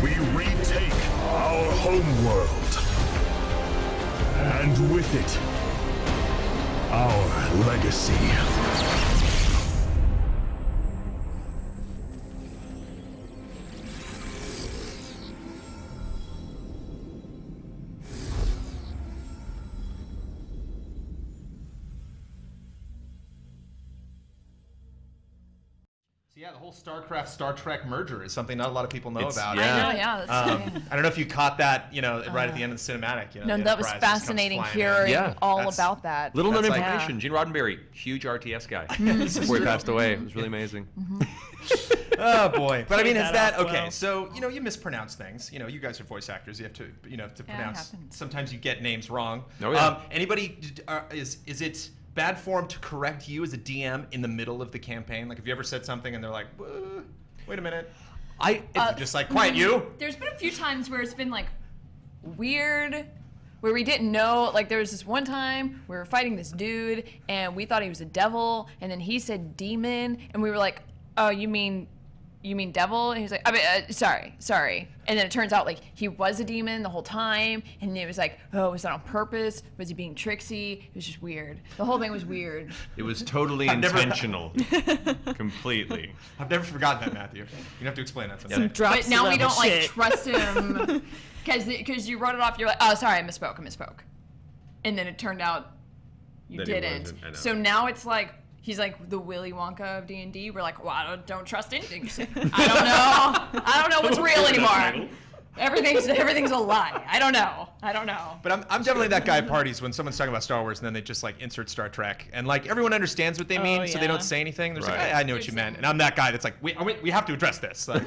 we retake our homeworld And with it, our legacy. Yeah, the whole StarCraft Star Trek merger is something not a lot of people know about. yeah. I know, yeah. That's, I don't know if you caught that, right at the end of the cinematic. no, the that was Enterprise just comes fascinating flying in. hearing Yeah, all that's- about that. Little known That's like- information. Gene Roddenberry, huge RTS guy. Before he passed away, it was really amazing. Oh boy! But I mean, is that that off okay? well. So you mispronounce things. You guys are voice actors. You have to to pronounce. happens. Sometimes you get names wrong. Oh, yeah. Anybody is it bad form to correct you as a DM in the middle of the campaign? Like, have you ever said something and they're like, wait a minute. You're just like, quiet you. There's been a few times where it's been like weird, where we didn't know. Like there was this one time we were fighting this dude and we thought he was a devil, and then he said demon, and we were like, oh, you mean devil? And he was like, I mean, sorry. And then it turns out like he was a demon the whole time, and it was like, oh, was that on purpose? Was he being tricksy? It was just weird. The whole thing was weird. It was totally I've never- intentional. Completely. I've never forgotten that, Matthew. You have to explain that. Some Sometime. drops But now we level don't like shit. trust him because you wrote it off. You're like, oh, sorry, I misspoke, and then it turned out you That he didn't. wasn't, I know. So now it's like he's like the Willy Wonka of D&D. We're like, well, I don't trust anything. I don't know what's real anymore. Everything's a lie. I don't know. But I'm definitely that guy at parties when someone's talking about Star Wars and then they just like insert Star Trek and like everyone understands what they mean, so they yeah. don't say anything. They're just Right. like, I know what you meant, and I'm that guy that's like, we have to address this. Like,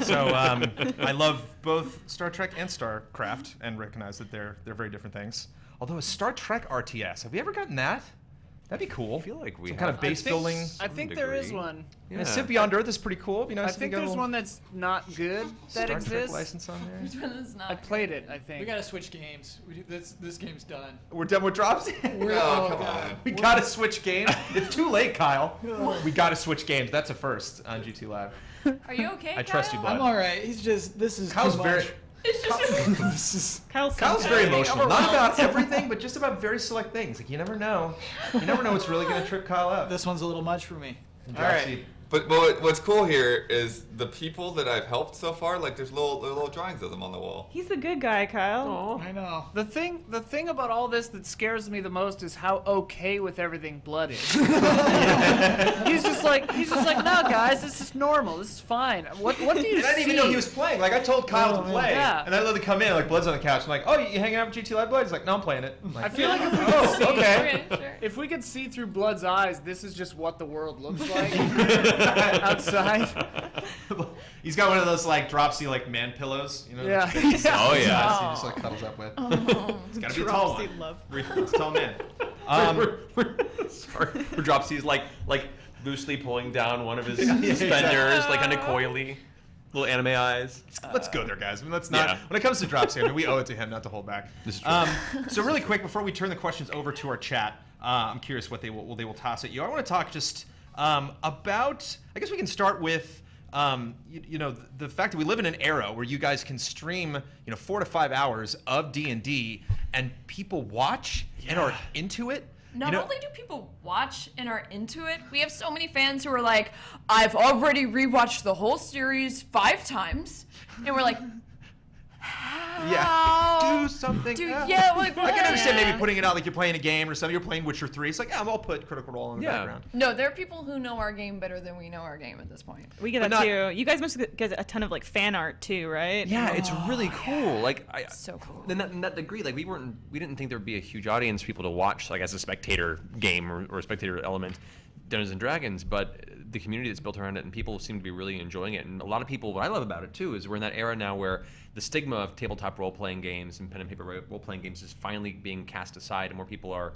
so I love both Star Trek and StarCraft and recognize that they're very different things. Although a Star Trek RTS, have we ever gotten that? That'd be cool. I feel like we Some kind have. of base building. I think there is degree. one. Yeah. And Civ Beyond Earth is pretty cool. I think there's one that's not good that Star Trek exists. license on there. It's not I played it, I think. We gotta switch games. This game's done. We're done with drops. Oh, come on. We gotta switch games. It's too late, Kyle. We gotta switch games. That's a first on GT Live. Are you okay? I trust you, Kyle? bud. I'm all right. He's just this is Kyle's too very. much. This is Kyle's Very sensitive. emotional. Not about everything, but just about very select things. Like you never know. You never know what's really gonna trip Kyle up. this one's a little much for me. All right. But what's cool here is the people that I've helped so far. Like there's little drawings of them on the wall. He's the good guy, Kyle. I know. The thing about all this that scares me the most is how okay with everything Blood is. He's just like, no, guys, this is normal. This is fine. What do you And I didn't see? even know he was playing. Like I told Kyle to play, Yeah. and I let him come in. Like Blood's on the couch. I'm like, oh, you hanging out with GT Live Blood? He's like, no, I'm playing it. I'm I like, feel like if we could see, okay. Okay, sure. if we could see through Blood's eyes, this is just what the world looks like outside. He's got one of those like dropsy like man pillows, Yeah. that you just- Oh, yeah. He just like cuddles up with. Oh. It's gotta be a tall Dropsy one. love. It's a tall man. Sorry. For Dropsy's like loosely pulling down one of his exactly. suspenders, like kind of coyly. Little anime eyes. Let's go there, guys. I mean, let's not. Yeah. When it comes to Dropsy, I mean, we owe it to him not to hold back. This is true. So really quick, before we turn the questions over to our chat, I'm curious what they will toss at you. I want to talk just about. I guess we can start with. The fact that we live in an era where you guys can stream, 4 to 5 hours of D&D, and people watch and are into it. Not only do people watch and are into it, we have so many fans who are like, I've already rewatched the whole series 5 times. And we're like, how? Do something. Yeah, like, I can understand yeah. maybe putting it out like you're playing a game or something. You're playing Witcher 3. It's like, yeah, I'll put Critical Role in the background. No, there are people who know our game better than we know our game at this point. We get But that not- too. You guys must get a ton of like fan art too, right? Yeah, it's really cool. Like, So cool. In that degree, like we didn't think there would be a huge audience for people to watch, like as a spectator game or a spectator element, Dungeons and Dragons. But the community that's built around it, and people seem to be really enjoying it. And a lot of people, what I love about it too, is we're in that era now where the stigma of tabletop role-playing games and pen and paper role-playing games is finally being cast aside, and more people are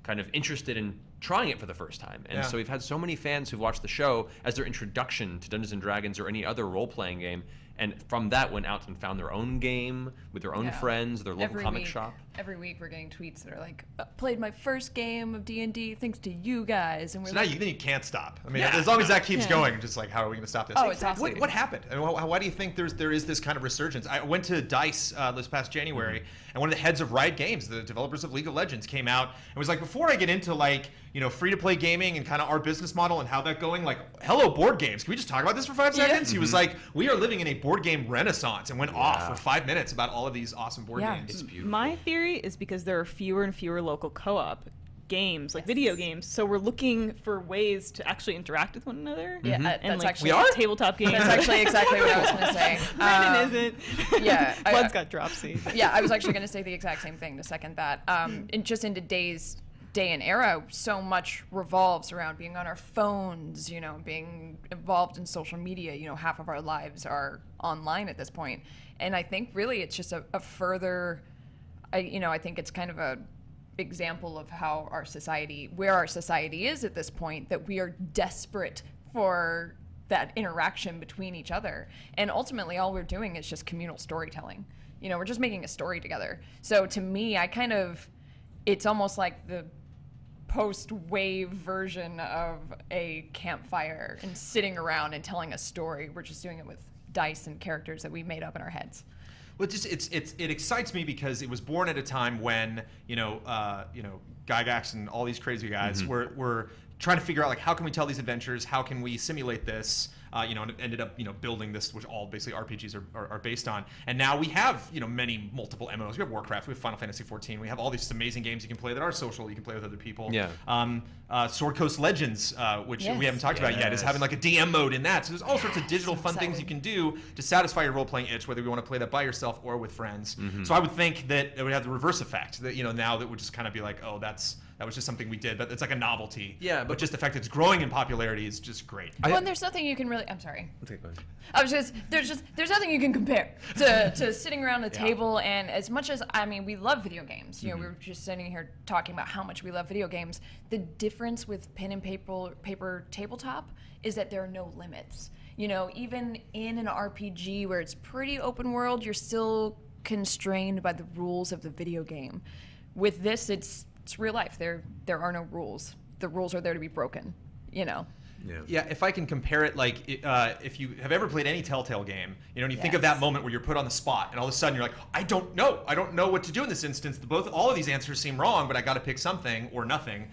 kind of interested in trying it for the first time. And so we've had so many fans who've watched the show as their introduction to Dungeons and Dragons or any other role-playing game, and from that went out and found their own game with their own Yeah. friends, their local Every comic week, shop. Every week we're getting tweets that are like, played my first game of D&D thanks to you guys. And we're So like, now then you can't stop. I mean, Yeah. as long as that keeps going, just like, how are we going to stop this? Oh, it's awesome. What happened? I mean, why do you think there is this kind of resurgence? I went to DICE this past January, and one of the heads of Riot Games, the developers of League of Legends, came out and was like, before I get into like, free-to-play gaming and kind of our business model and how that going, like, hello, board games. Can we just talk about this for 5 seconds? He was like, we are living in a board game renaissance, and went off for 5 minutes about all of these awesome board Yeah. games. It's beautiful. My theory is because there are fewer and fewer local co-op games, like video games. So we're looking for ways to actually interact with one another. Yeah, And that's like actually tabletop games. That's actually exactly what I was going to say. Brandon isn't. yeah, I- Blood's got dropsy. Yeah, I was actually going to say the exact same thing to second that. In today's day and era, so much revolves around being on our phones, being involved in social media. Half of our lives are online at this point. And I think really it's just a further, I think it's kind of a example of how where our society is at this point, that we are desperate for that interaction between each other. And ultimately all we're doing is just communal storytelling. We're just making a story together. So to me, it's almost like the post-wave version of a campfire and sitting around and telling a story. We're just doing it with dice and characters that we made up in our heads. Well, it excites me because it was born at a time when Gygax and all these crazy guys were trying to figure out, like, how can we tell these adventures? How can we simulate this? And it ended up building this, which all basically RPGs are based on. And now we have multiple MMOs. We have Warcraft. We have Final Fantasy 14. We have all these amazing games you can play that are social. You can play with other people. Yeah. Sword Coast Legends, which we haven't talked about yet, is having like a DM mode in that. So there's all sorts of digital fun things you can do to satisfy your role-playing itch, whether you want to play that by yourself or with friends. So I would think that it would have the reverse effect. That now that would just kind of be like, oh, that was just something we did, but it's like a novelty. Yeah, but just the fact that it's growing in popularity is just great. Well, and there's nothing you can really. I'm sorry. Okay, go ahead. There's nothing you can compare to sitting around the table. And as much as we love video games. We were just sitting here talking about how much we love video games. The difference with pen and paper tabletop is that there are no limits. Even in an RPG where it's pretty open world, you're still constrained by the rules of the video game. With this, it's real life. There are no rules. The rules are there to be broken. Yeah, if I can compare it, like if you have ever played any Telltale game, and you think of that moment where you're put on the spot, and all of a sudden you're like, I don't know what to do in this instance. All of these answers seem wrong, but I got to pick something or nothing.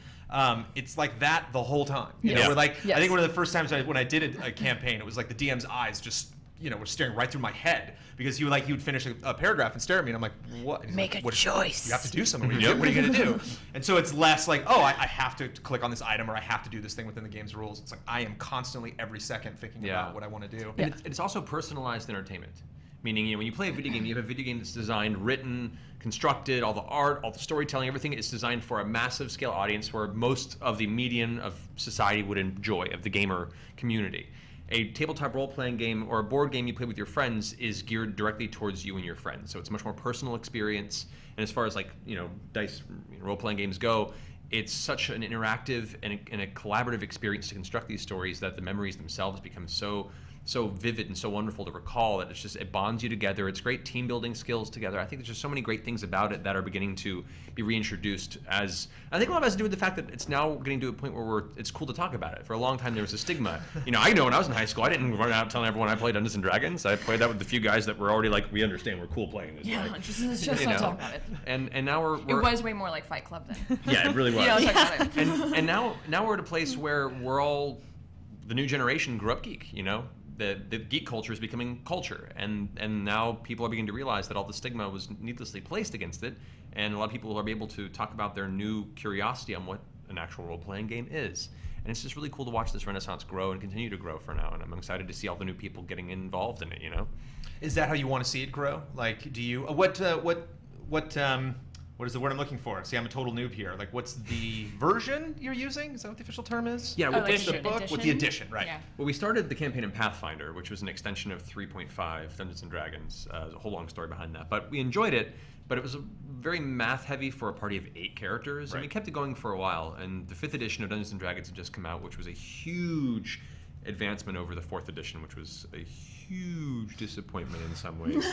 It's like that the whole time. Where I think one of the first times when I did a campaign, it was like the DM's eyes just were staring right through my head, because he would finish a paragraph and stare at me, and I'm like, what? Make a choice. You have to do something. What are you going to do? And so it's less like, oh, I have to click on this item, or I have to do this thing within the game's rules. It's like I am constantly every second thinking about what I want to do. And it's also personalized entertainment. Meaning, when you play a video game, you have a video game that's designed, written, constructed, all the art, all the storytelling, everything is designed for a massive scale audience where most of the median of society would enjoy, of the gamer community. A tabletop role-playing game or a board game you play with your friends is geared directly towards you and your friends. So it's a much more personal experience. And as far as dice role-playing games go, it's such an interactive and a collaborative experience to construct these stories that the memories themselves become so vivid and so wonderful to recall that it bonds you together. It's great team building skills together. I think there's just so many great things about it that are beginning to be reintroduced. As I think a lot has to do with the fact that it's now getting to a point where it's cool to talk about it. For a long time there was a stigma. I know when I was in high school, I didn't run out telling everyone I played Dungeons and Dragons. I played that with the few guys that were already like, we understand, we're cool playing this. Yeah, just don't talk about it. And now we're It was way more like Fight Club then. Yeah, it really was. Talk about it. And now we're at a place where we're all, the new generation grew up geek. The geek culture is becoming culture, and now people are beginning to realize that all the stigma was needlessly placed against it, and a lot of people are able to talk about their new curiosity on what an actual role-playing game is. And it's just really cool to watch this renaissance grow and continue to grow for now, and I'm excited to see all the new people getting involved in it. Is that how you want to see it grow? Like, do you what is the word I'm looking for? See, I'm a total noob here. Like, what's the version you're using? Is that what the official term is? Yeah, what's the book? With the edition, right? Yeah. Well, we started the campaign in Pathfinder, which was an extension of 3.5 Dungeons & Dragons. There's a whole long story behind that. But we enjoyed it, but it was very math-heavy for a party of 8 characters, and we kept it going for a while. And the 5th edition of Dungeons & Dragons had just come out, which was a huge advancement over the 4th edition, which was a huge disappointment in some ways.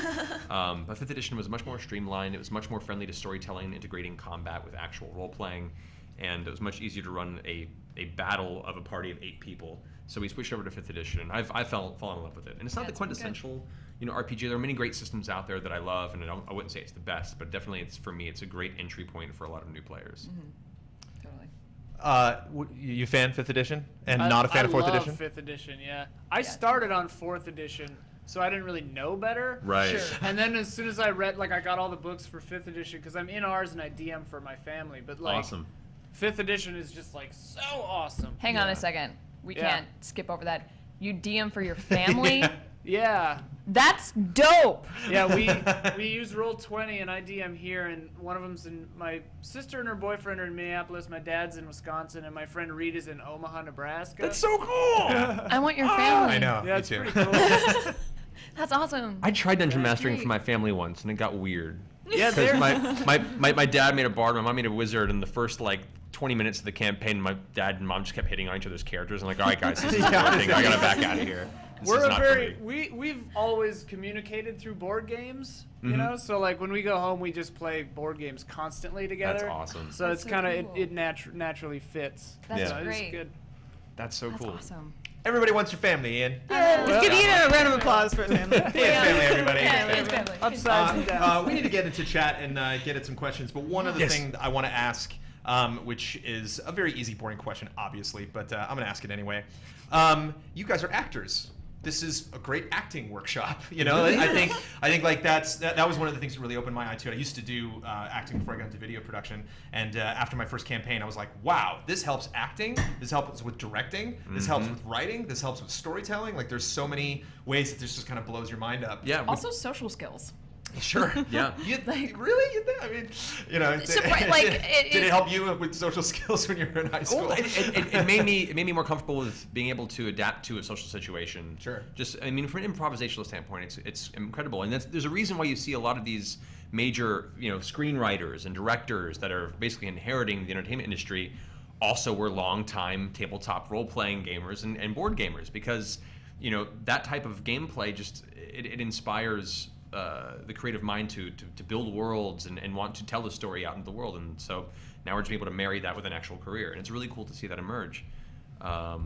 But 5th edition was much more streamlined. It was much more friendly to storytelling, integrating combat with actual role-playing, and it was much easier to run a battle of a party of 8 people. So we switched over to 5th edition, and I fallen in love with it. And it's not the quintessential RPG. There are many great systems out there that I love, and I wouldn't say it's the best, but definitely for me, it's a great entry point for a lot of new players. You fan 5th edition and not a fan of 4th edition? I love 5th edition, yeah. I started on 4th edition, so I didn't really know better. Right. Sure. And then as soon as I read, I got all the books for 5th edition, because I'm in ours and I DM for my family, but Awesome. 5th edition is just so awesome. Hang on a second. We Yeah. can't skip over that. You DM for your family? Yeah. That's dope. Yeah, we use Roll20 and I DM here, and one of them's in, my sister and her boyfriend are in Minneapolis, my dad's in Wisconsin, and my friend Reed is in Omaha, Nebraska. That's so cool. I want your family. I know. Yeah, me it's too. pretty cool. That's awesome. I tried dungeon mastering great. for my family once, and it got weird. Yeah, Because they're my dad made a bard, my mom made a wizard, and the first 20 minutes of the campaign, my dad and mom just kept hitting on each other's characters. I'm like, all right, guys, this is everything. I gotta back out of here. This We're is a not very for me. we've always communicated through board games, you Mhm. know. So when we go home, we just play board games constantly together. That's awesome. So That's it's so kind of cool. it naturally fits. That's so great. It's good. That's so That's cool. awesome. Everybody wants your family, Ian. Let's give Ian a round of applause for him. Ian's family, everybody. Yeah, Ian's it's family. family. Upsides and downs. We need to get into chat and get at some questions, but one other thing I want to ask, which is a very easy, boring question, obviously, but I'm going to ask it anyway. You guys are actors. This is a great acting workshop, you know. I think that was one of the things that really opened my eye to it. I used to do acting before I got into video production, and after my first campaign, I was like, wow, this helps acting. This helps with directing. This helps with writing. This helps with storytelling. There's so many ways that this just kind of blows your mind up. Yeah. Also, social skills. Sure. Yeah. Really? I mean, did it help you with social skills when you were in high school? Well, it made me more comfortable with being able to adapt to a social situation. Sure. From an improvisational standpoint, it's incredible, and there's a reason why you see a lot of these major screenwriters and directors that are basically inheriting the entertainment industry also were longtime tabletop role-playing gamers and board gamers, because that type of gameplay just it inspires the creative mind to build worlds and want to tell the story out into the world. And so now we're just able to marry that with an actual career, and it's really cool to see that emerge. But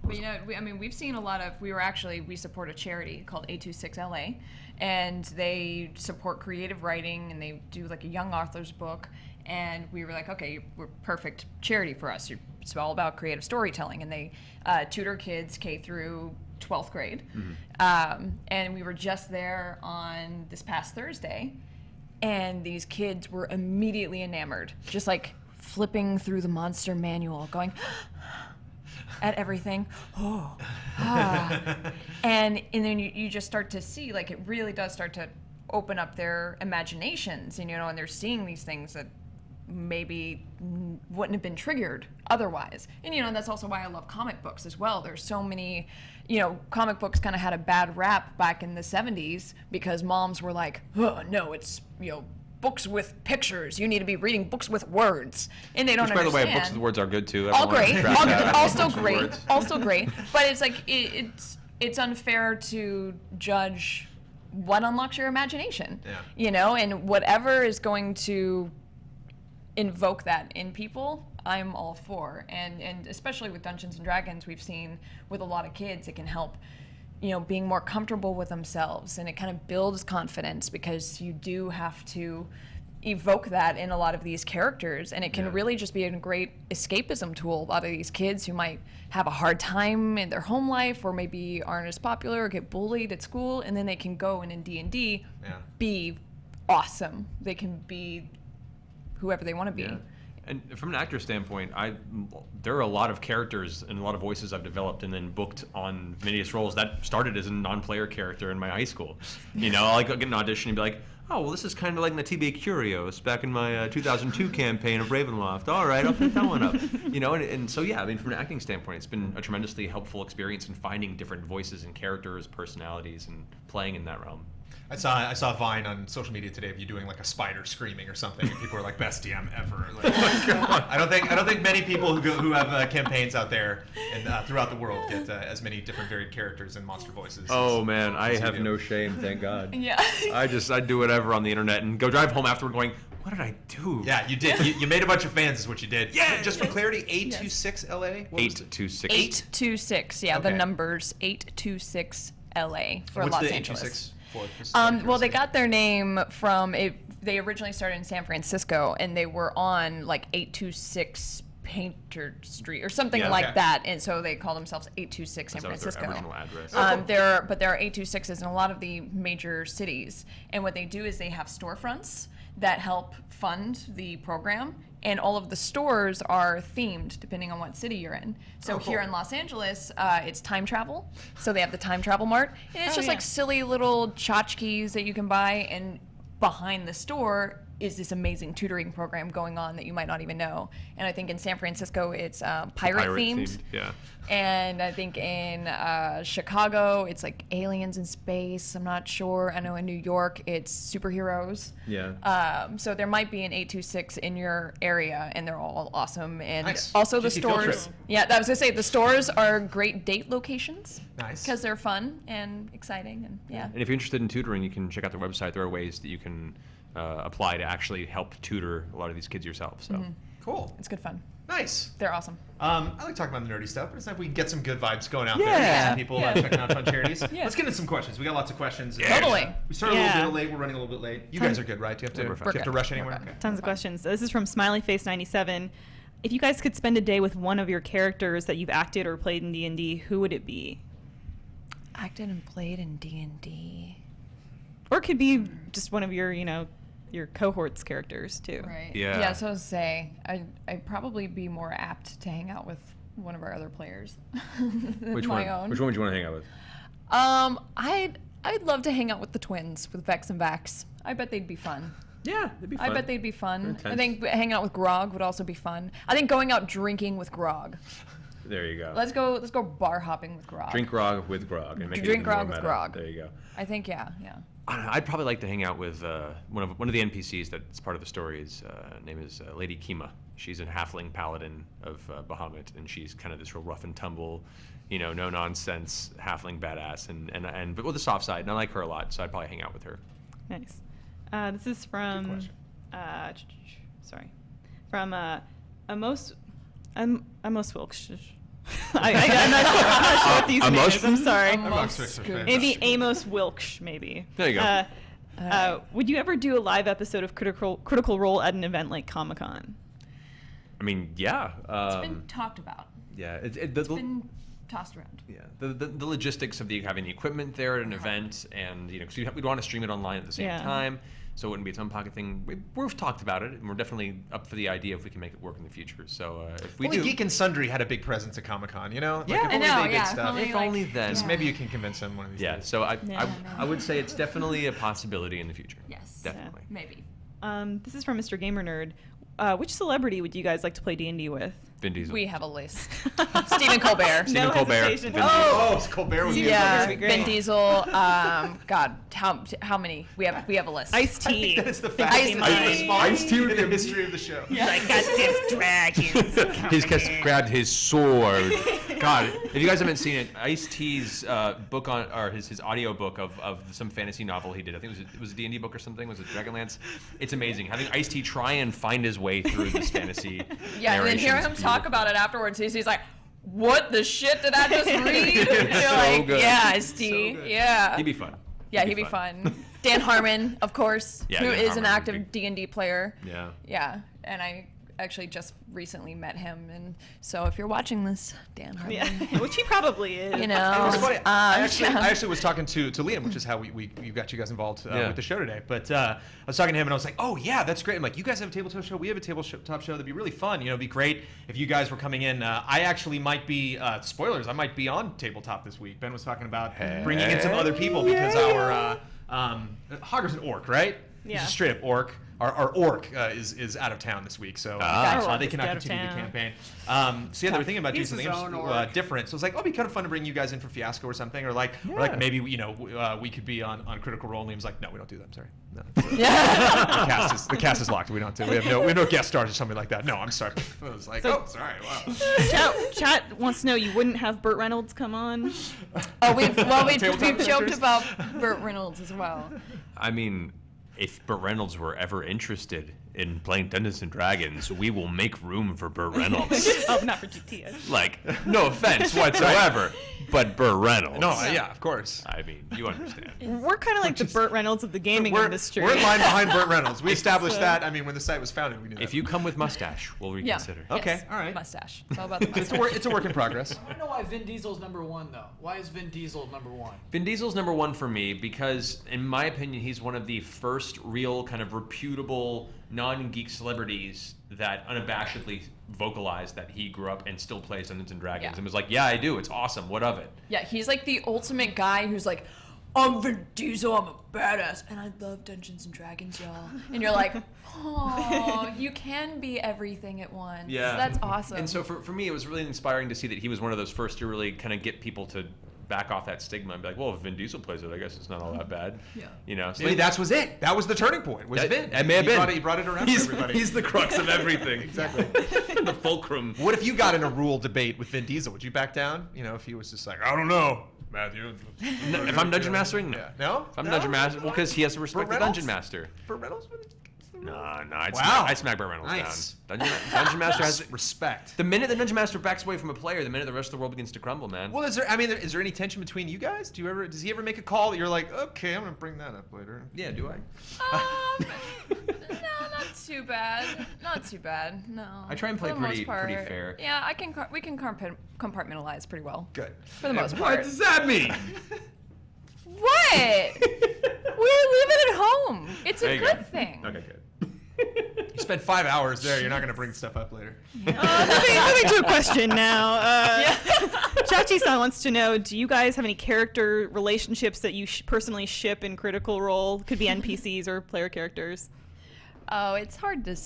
we've seen a lot of. We support a charity called A26LA, and they support creative writing, and they do a young author's book. And we were like, okay, we're perfect charity for us. It's all about creative storytelling, and they tutor kids K through 12th grade. And we were just there on this past Thursday, and these kids were immediately enamored, just flipping through the monster manual, going at everything. And then you just start to see, it really does start to open up their imaginations, and they're seeing these things that maybe wouldn't have been triggered otherwise. And that's also why I love comic books as well. There's so many, comic books kind of had a bad rap back in the 70s because moms were like, oh no, it's books with pictures. You need to be reading books with words, and they don't Which, by the understand. way, books with words are good too. All Everyone great, track that. also Books with great, words. also great. But it's it's unfair to judge what unlocks your imagination. Yeah. And whatever is going to invoke that in people, I'm all for. And especially with Dungeons and Dragons, we've seen with a lot of kids, it can help, being more comfortable with themselves, and it kind of builds confidence because you do have to evoke that in a lot of these characters, and it can really just be a great escapism tool. A lot of these kids who might have a hard time in their home life, or maybe aren't as popular or get bullied at school, and then they can go and in D&D be awesome. They can be whoever they want to be. Yeah. And from an actor standpoint, there are a lot of characters and a lot of voices I've developed and then booked on various roles that started as a non-player character in my high school. I'll get an audition and be like, oh, well, this is kind of like Natibe Curios back in my 2002 campaign of Ravenloft. All right, I'll pick that one up. And so, yeah, from an acting standpoint, it's been a tremendously helpful experience in finding different voices and characters, personalities, and playing in that realm. I saw a Vine on social media today of you doing like a spider screaming or something, and people are like, "Best DM ever." Like, I don't think many people who have campaigns out there and throughout the world get as many different varied characters and monster voices. Oh man, I as you have do. no shame, thank God. Yeah. I do whatever on the internet and go drive home afterward going, what did I do? Yeah, you did. You made a bunch of fans, is what you did. Yeah. Just for clarity, 826 LA. What was it? 826. 826. Yeah, Okay. the numbers 826 LA for What's Los the Angeles. 826 for? Just Well, they curiosity. got their name from they originally started in San Francisco, and they were on like 826 Painter Street or something Yeah, like okay. that, and so they call themselves 826 San That was Francisco. their original address. But there are 826s in a lot of the major cities, and what they do is they have storefronts that help fund the program, and all of the stores are themed depending on what city you're in. So here in Los Angeles, it's time travel, so they have the time travel mart, and it's just like silly little tchotchkes that you can buy, and behind the store is this amazing tutoring program going on that you might not even know. And I think in San Francisco, it's pirate themed. Yeah. And I think in Chicago, it's like aliens in space. I'm not sure. I know in New York, it's superheroes. Yeah. So there might be an 826 in your area, and they're all awesome. And Nice. also the GT field stores. trip. Yeah, I was gonna say the stores are great date locations. Nice. Because they're fun and exciting, and yeah. And if you're interested in tutoring, you can check out their website. There are ways that you can apply to actually help tutor a lot of these kids yourself. So. Cool. It's good fun. Nice. They're awesome. I like talking about the nerdy stuff, but it's like we can get some good vibes going out there. Yeah. Some people checking out fun charities. Yeah. Let's get into some questions. We got lots of questions. Totally. We started a little Yeah. bit late. We're running a little bit late. You guys are good, right? Do you have to, Yeah, we're fine. do you have to We're rush good. anywhere? We're good. Okay. Tons of questions. This is from Smileyface97. If you guys could spend a day with one of your characters that you've acted or played in D&D, who would it be? Acted and played in D&D. Or it could be just one of your, your cohort's characters too. Right. Yeah. Yeah. So I was say I'd probably be more apt to hang out with one of our other players than Which my one? own. Which one would you want to hang out with? I'd love to hang out with the twins, with Vex and Vax. I bet they'd be fun. Yeah, it'd be I bet they'd be fun. They're I think hanging out with Grog would also be fun. I think going out drinking with Grog. There you go. Let's go bar hopping with Grog. Drink grog with grog and make it Drink even more grog with meta. grog. There you go. I think yeah. I don't know, I'd probably like to hang out with one of the NPCs that's part of the story. Is name is Lady Kima. She's a halfling paladin of Bahamut, and she's kind of this real rough and tumble, no nonsense halfling badass, and but with a soft side. And I like her a lot, so I'd probably hang out with her. Nice. This is from. question. From Amos Wilkes. I'm not sure what these names is. I'm sorry. Amongst us, okay. Maybe Amos Wilkes, maybe. There you go. Would you ever do a live episode of Critical Role at an event like Comic-Con? I mean, yeah. It's been talked about. Yeah. It's been tossed around. Yeah, the logistics of having the equipment there at an event, and because we'd want to stream it online at the same Yeah. time, so it wouldn't be its own pocket thing. We've talked about it, and we're definitely up for the idea if we can make it work in the future. So if we Only do, Geek and Sundry had a big presence at Comic-Con, Yeah. Like, if I only know, they did yeah, if stuff. only, if only then. So maybe you can convince them one of these Yeah, days. so Yeah. I would say it's definitely a possibility in the future. Yes. Definitely. Maybe. This is from Mr. Gamer Nerd. Which celebrity would you guys like to play D&D with? Vin Diesel. We have a list. Stephen Colbert. Stephen Colbert. hesitation. Vin Oh, it's Colbert would be Yeah, That'd be Vin great. Diesel. God, how many? We have a list. Ice-T. That is the Ice- fastest Ice- response in the history of the show. I got this dragons. He's just grabbed his sword. God, if you guys haven't seen it, Ice-T's book his audio book of some fantasy novel he did. I think it was a D&D book or something. Was it Dragonlance? It's amazing. Having Ice-T try and find his way through this fantasy. Yeah, and then hear narration him is talk beautiful. about it afterwards. He's like, "What the shit did I just read?" You're So like, good. "Yeah, So Steve. good. Yeah." He'd be fun. Yeah, he'd be fun. Dan Harmon, of course, Yeah, who Dan is Harmon an would active be- D&D player. Yeah. Yeah, and I actually just recently met him, and so if you're watching this, Dan Harmon, Yeah, which he probably is. you know, It's funny. I yeah. actually was talking to Liam, which is how we got you guys involved Yeah. with the show today. But I was talking to him, and I was like, "Oh yeah, that's great." I'm like, "You guys have a tabletop show. We have a tabletop show. That'd be really fun. It'd be great if you guys were coming in." I actually might be spoilers. I might be on tabletop this week. Ben was talking about bringing in some other people because our Hogger's an orc, right? Yeah. Just straight up orc. Our orc is out of town this week, so Gotcha. they cannot Out of continue the town. campaign. So yeah, they were thinking about doing He's something his own interesting, orc. different. So it was like, oh, it'd be kind of fun to bring you guys in for Fiasco or something, or like maybe we could be on Critical Role. And he was like, no, we don't do that. I'm sorry. No. the cast is locked. We don't do. We have no guest stars or something like that. No, I'm sorry. I was like, So- oh, sorry. Wow. Chat wants to know, you wouldn't have Burt Reynolds come on? Oh, we've Tabletop joked characters? about Burt Reynolds as well. I mean, if Burt Reynolds were ever interested in playing Dungeons and Dragons, we will make room for Burt Reynolds. Oh, not for GTS. Like, no offense whatsoever, but Burt Reynolds. No, yeah, of course. I mean, you understand. We're kind of like the Burt Reynolds of the gaming industry. We're in line behind Burt Reynolds. We established that. I mean, when the site was founded, we knew that. If you come with mustache, we'll Yeah. reconsider. Okay, Yes. all right. Mustache. It's all about the mustache. It's a work in progress. I don't know why Vin Diesel's number one though. Why is Vin Diesel number one? Vin Diesel's number one for me because, in my opinion, he's one of the first real kind of reputable non-geek celebrities that unabashedly vocalized that he grew up and still plays Dungeons and Dragons Yeah. and was like, yeah, I do. It's awesome. What of it? Yeah, he's like the ultimate guy who's like, I'm Vin Diesel, I'm a badass, and I love Dungeons and Dragons, y'all. And you're like, oh, you can be everything at once. Yeah. That's awesome. And so for me, it was really inspiring to see that he was one of those first to really kind of get people to back off that stigma and be like, well, if Vin Diesel plays it, I guess it's not all that bad. Yeah. You know, so Maybe that was it. That was the turning point. Was That- Vin? that may have He been. brought it around he's, for everybody. he's the crux of everything. Exactly. The fulcrum. What if you got in a rule debate with Vin Diesel? Would you back down? You know, if he was just like, I don't know, Matthew. If I'm dungeon mastering, no. Yeah. No? If I'm No? dungeon master, well, because he has to respect the Reynolds? dungeon master. Burt Reynolds? No, I'd Wow. smack Burt Reynolds Nice. down. Dungeon master has respect. the minute the dungeon master backs away from a player, the minute the rest of the world begins to crumble, man. Well, is there any tension between you guys? Does he ever make a call that you're like, okay, I'm gonna bring that up later? Yeah, do I? No, not too bad. Not too bad. No. I try and play For the most pretty part. fair. Yeah, we can compartmentalize pretty well. Good. For the most What part. does that mean? What? We're living at home. It's There a you good go. thing. Okay, good. You spent 5 hours there. You're not gonna bring stuff up later. Moving to a question now. Chachi-san wants to know, do you guys have any character relationships that you personally ship in Critical Role? Could be NPCs or player characters. Oh, it's hard to.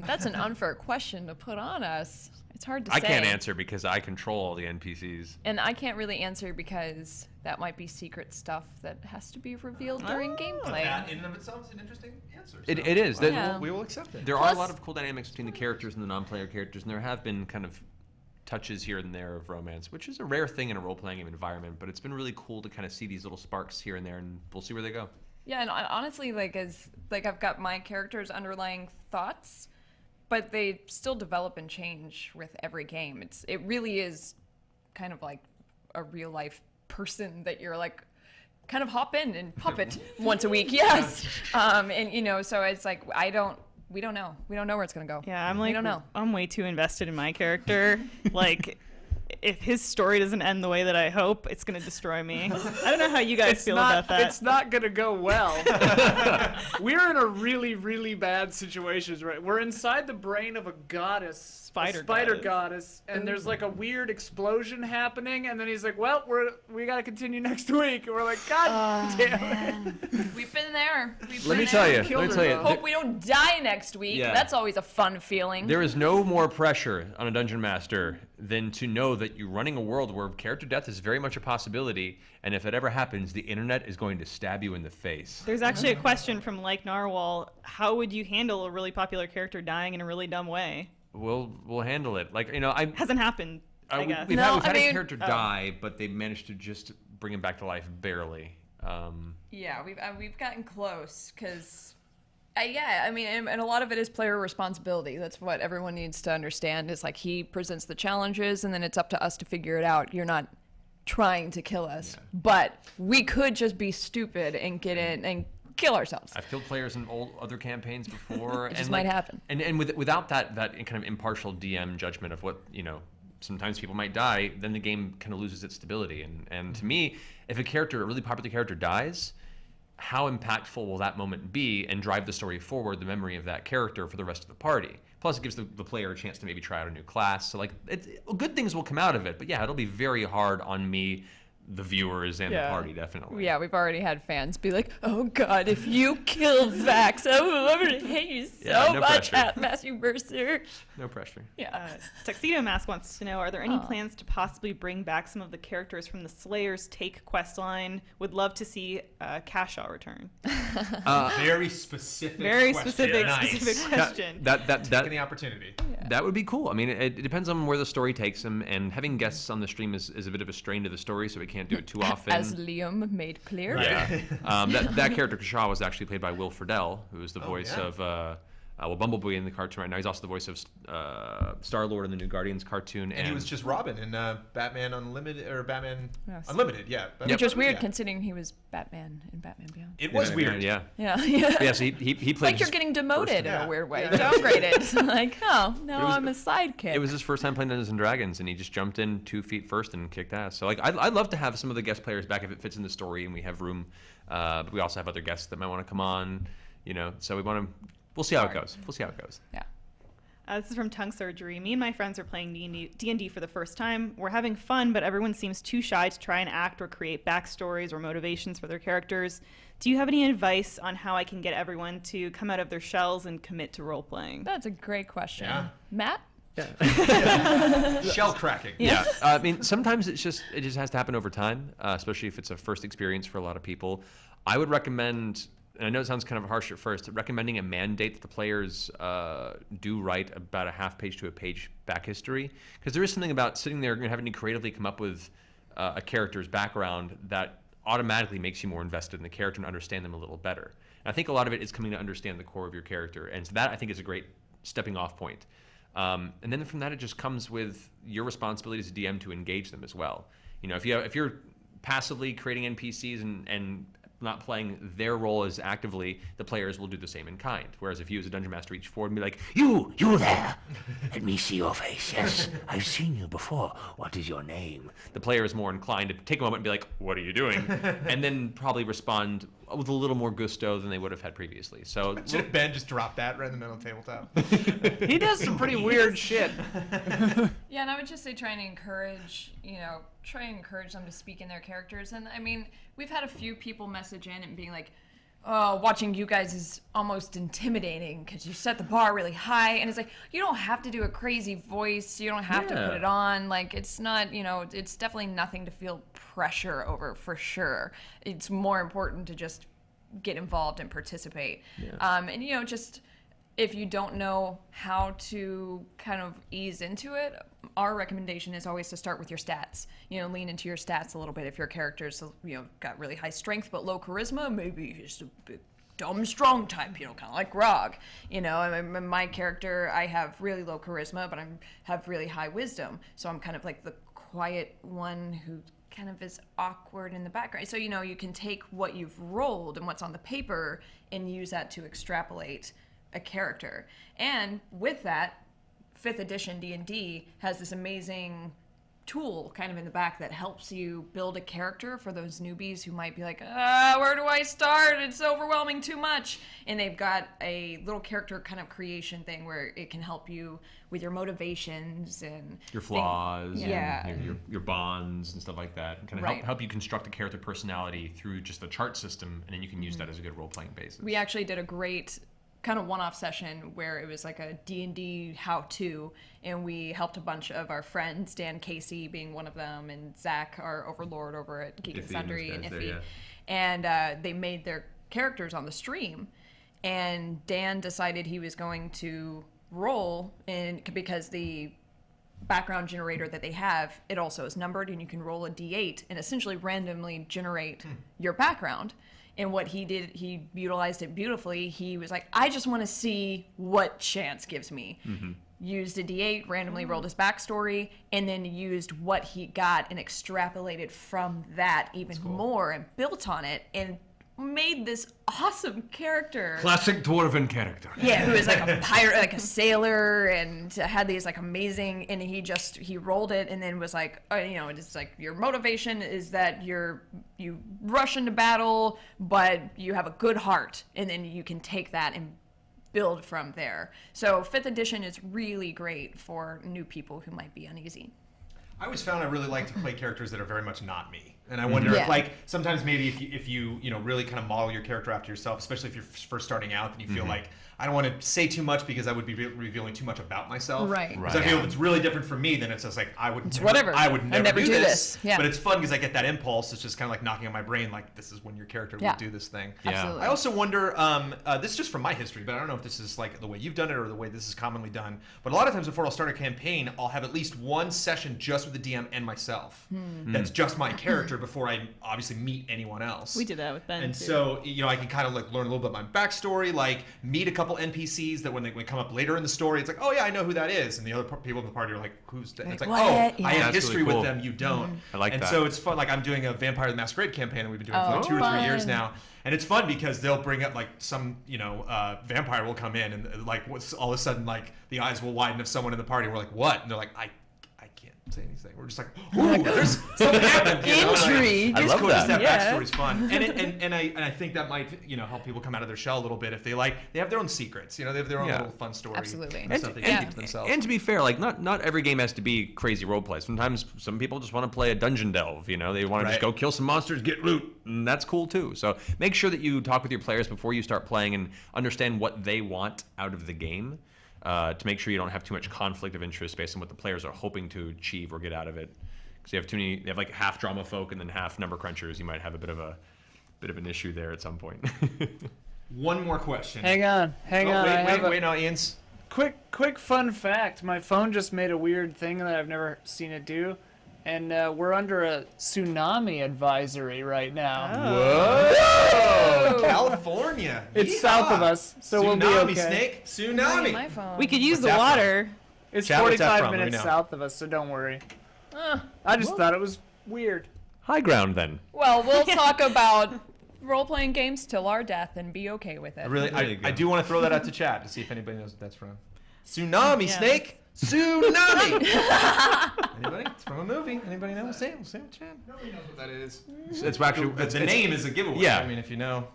That's an unfair question to put on us. It's hard to say. I can't answer because I control all the NPCs. And I can't really answer because that might be secret stuff that has to be revealed during gameplay. That in and of itself is an interesting answer. It is. Well, Yeah. we will accept it. There are a Plus- lot of cool dynamics between the characters and the non-player characters, and there have been kind of touches here and there of romance, which is a rare thing in a role-playing game environment, but it's been really cool to kind of see these little sparks here and there, and we'll see where they go. Yeah, and honestly, I've got my character's underlying thoughts, but they still develop and change with every game. It really is kind of like a real life person that you're like kind of hop in and puppet once a week. Yes. And so it's like we don't know. We don't know where it's gonna go. Yeah, we don't know. I'm way too invested in my character. Like, if his story doesn't end the way that I hope, it's gonna destroy me. I don't know how you guys feel about that. It's not gonna go well. We're in a really, really bad situation, right? We're inside the brain of a goddess, Spider goddess, and there's like a weird explosion happening, and then he's like, "Well, we gotta continue next week." And we're like, "God damn it!" We've been there. Let me tell you. Killed her, though. Hope we don't die next week. Yeah. That's always a fun feeling. There is no more pressure on a dungeon master than to know that you're running a world where character death is very much a possibility, and if it ever happens, the internet is going to stab you in the face. There's actually a question from Like Narwhal. How would you handle a really popular character dying in a really dumb way? We'll handle it. Like, I Hasn't happened, I guess. we've No, had I a mean- character die, but they managed to just bring him back to life barely. Yeah, we've gotten close because, and a lot of it is player responsibility. That's what everyone needs to understand. Is like he presents the challenges, and then it's up to us to figure it out. You're not trying to kill us, but we could just be stupid and get in and kill ourselves. I've killed players in other campaigns before. It just and might happen. And without that kind of impartial DM judgment of what, sometimes people might die, then the game kind of loses its stability. And to me, if a really popular character dies, how impactful will that moment be and drive the story forward, the memory of that character for the rest of the party? Plus, it gives the player a chance to maybe try out a new class. So, good things will come out of it. But yeah, it'll be very hard on me, the viewers and the Yeah. party, definitely. Yeah, we've already had fans be like, "Oh God, if you kill Vax, I'm gonna hate you so Yeah, no much, pressure. at Matthew Mercer." No pressure. Yeah. Tuxedo Mask wants to know, are there any plans to possibly bring back some of the characters from the Slayer's Take quest line? Would love to see Kashaw return. Very specific. Very question. specific, Nice. specific question. Taking the opportunity. That would be cool. I mean, it depends on where the story takes them, and having guests on the stream is a bit of a strain to the story, so we can't do it too often. As Liam made clear. Yeah. That character, Kashaw, was actually played by Will Friedle, who is the voice yeah. of Bumblebee in the cartoon right now. He's also the voice of Star-Lord in the new Guardians cartoon. And he was just Robin in Batman Unlimited, or Batman Yes. Unlimited, yeah. Which was weird Yeah. considering he was Batman in Batman Beyond. It was weird. Yeah. Yeah. Yeah, so he played Like you're his getting demoted in Yeah. a weird way, Yeah. downgraded. Like, oh, It now was- I'm a sidekick. It was his first time playing Dungeons and Dragons, and he just jumped in 2 feet first and kicked ass. So like, I'd love to have some of the guest players back if it fits in the story and we have room. But we also have other guests that might want to come on, So we'll see how it goes. We'll see how it goes. Yeah. This is from Tongue Surgery. Me and my friends are playing D&D for the first time. We're having fun, but everyone seems too shy to try and act or create backstories or motivations for their characters. Do you have any advice on how I can get everyone to come out of their shells and commit to role-playing? That's a great question. Yeah. Matt? Shell cracking. Yeah. I mean, sometimes it just has to happen over time, especially if it's a first experience for a lot of people. I would recommend, and I know it sounds kind of harsh at first, recommending a mandate that the players do write about a half page to a page back history, because there is something about sitting there and having to creatively come up with a character's background that automatically makes you more invested in the character and understand them a little better. And I think a lot of it is coming to understand the core of your character, and so that I think is a great stepping off point. And then from that, it just comes with your responsibility as a DM to engage them as well. If you're passively creating NPCs and not playing their role as actively, the players will do the same in kind. Whereas if you as a dungeon master reach forward and be like, You there! Let me see your face. Yes, I've seen you before. What is your name? the player is more inclined to take a moment and be like, what are you doing? And then probably respond with a little more gusto than they would have had previously. So Should Ben just drop that right in the middle of the tabletop? He does some pretty weird shit. Yeah, and I would just say try and encourage them to speak in their characters. And I mean, we've had a few people message in and being like, "Oh, watching you guys is almost intimidating because you set the bar really high." And it's like, you don't have to do a crazy voice. You don't have to put it on. Like, it's not, it's definitely nothing to feel pressure over, for sure. It's more important to just get involved and participate. And, just if you don't know how to kind of ease into it, our recommendation is always to start with your stats. Lean into your stats a little bit. If your character's, got really high strength but low charisma, maybe just a bit dumb strong type, kind of like Grog. My character, I have really low charisma, but I have really high wisdom. So I'm kind of like the quiet one who kind of is awkward in the background. So, you can take what you've rolled and what's on the paper and use that to extrapolate a character. And with that, 5th edition D&D has this amazing tool kind of in the back that helps you build a character for those newbies who might be like, where do I start? It's overwhelming too much. And they've got a little character kind of creation thing where it can help you with your motivations and your flaws, Yeah. and your bonds and stuff like that, and kind of Right. help you construct a character personality through just the chart system, and then you can use that as a good role-playing basis. We actually did a great kind of one-off session where it was like a D&D how-to, and we helped a bunch of our friends, Dan Casey being one of them, and Zach, our overlord over at Geek and Iffy and Sundry, those and guys Iffy. there, And they made their characters on the stream, and Dan decided he was going to roll, because the background generator that they have, it also is numbered, and you can roll a d8 and essentially randomly generate your background. And what he did, he utilized it beautifully. He was like, I just want to see what chance gives me. Used a d8, randomly rolled his backstory, and then used what he got and extrapolated from that even more and built on it and made this awesome character. Classic dwarven character. Yeah, who is like a pirate, like a sailor, and had these like amazing. And he rolled it, and then was like, it's like your motivation is that you rush into battle, but you have a good heart, and then you can take that and build from there. So 5th edition is really great for new people who might be uneasy. I always found I really like to play characters that are very much not me. And I wonder Yeah. if, like, sometimes maybe if you really kind of model your character after yourself, especially if you're first starting out, then you feel like I don't want to say too much because I would be revealing too much about myself. Right. Because I feel if it's really different from me, then it's just like I would never, whatever. I would I never do this. Yeah. But it's fun because I get that impulse. It's just kind of like knocking on my brain, like this is when your character Yeah. would do this thing. Absolutely. I also wonder, this is just from my history, but I don't know if this is like the way you've done it or the way this is commonly done. But a lot of times before I'll start a campaign, I'll have at least one session just with the DM and myself. That's just my character before I obviously meet anyone else. We did that with Ben. And too. so, I can kind of like learn a little bit about my backstory, like meet a couple NPCs that when they come up later in the story, it's like, oh yeah, I know who that is. And the other people in the party are like, who's that? And it's like, what? oh, Yeah. I have That's history really cool. with them, you don't. I like and that. so it's fun. Like I'm doing a Vampire the Masquerade campaign that we've been doing for like 2 or 3 years fun. now. And it's fun because they'll bring up like some, vampire will come in and like all of a sudden like the eyes will widen of someone in the party. We're like, what? And they're like, I can't say anything. We're just like, ooh, there's something happened. Intrigue. Like, I it's love cool. that. Just that Yeah. backstory's fun. And I think that might help people come out of their shell a little bit if they have their own secrets. They have their own Yeah. little fun story. Absolutely. And stuff they And- keep to themselves. And to be fair, like not every game has to be crazy roleplay. Sometimes some people just want to play a dungeon delve. They want to Right. just go kill some monsters, get loot, and that's cool too. So make sure that you talk with your players before you start playing and understand what they want out of the game. To make sure you don't have too much conflict of interest based on what the players are hoping to achieve or get out of it. Because you have like half drama folk and then half number crunchers. You might have a bit of an issue there at some point. One more question. Hang on. Wait, no, Ian's. Quick fun fact. My phone just made a weird thing that I've never seen it do. And we're under a tsunami advisory right now. Whoa! California. It's Yeehaw. south of us, so we'll be Tsunami, okay. Snake. Tsunami. My phone. we could use What's the that from? water. It's Chad, what's that 45 from? Let me minutes know. south of us, so don't worry. I just thought it was weird. High ground then. Well, we'll talk about role-playing games till our death and be okay with it. There you go. I do want to throw that out to chat to see if anybody knows what that's from. Tsunami, Yeah. Snake. Tsunami. Anybody? It's from a movie. Anybody know? Say it, Chad. Nobody knows what that is. It's actually The name is a giveaway. Yeah. I mean, if you know.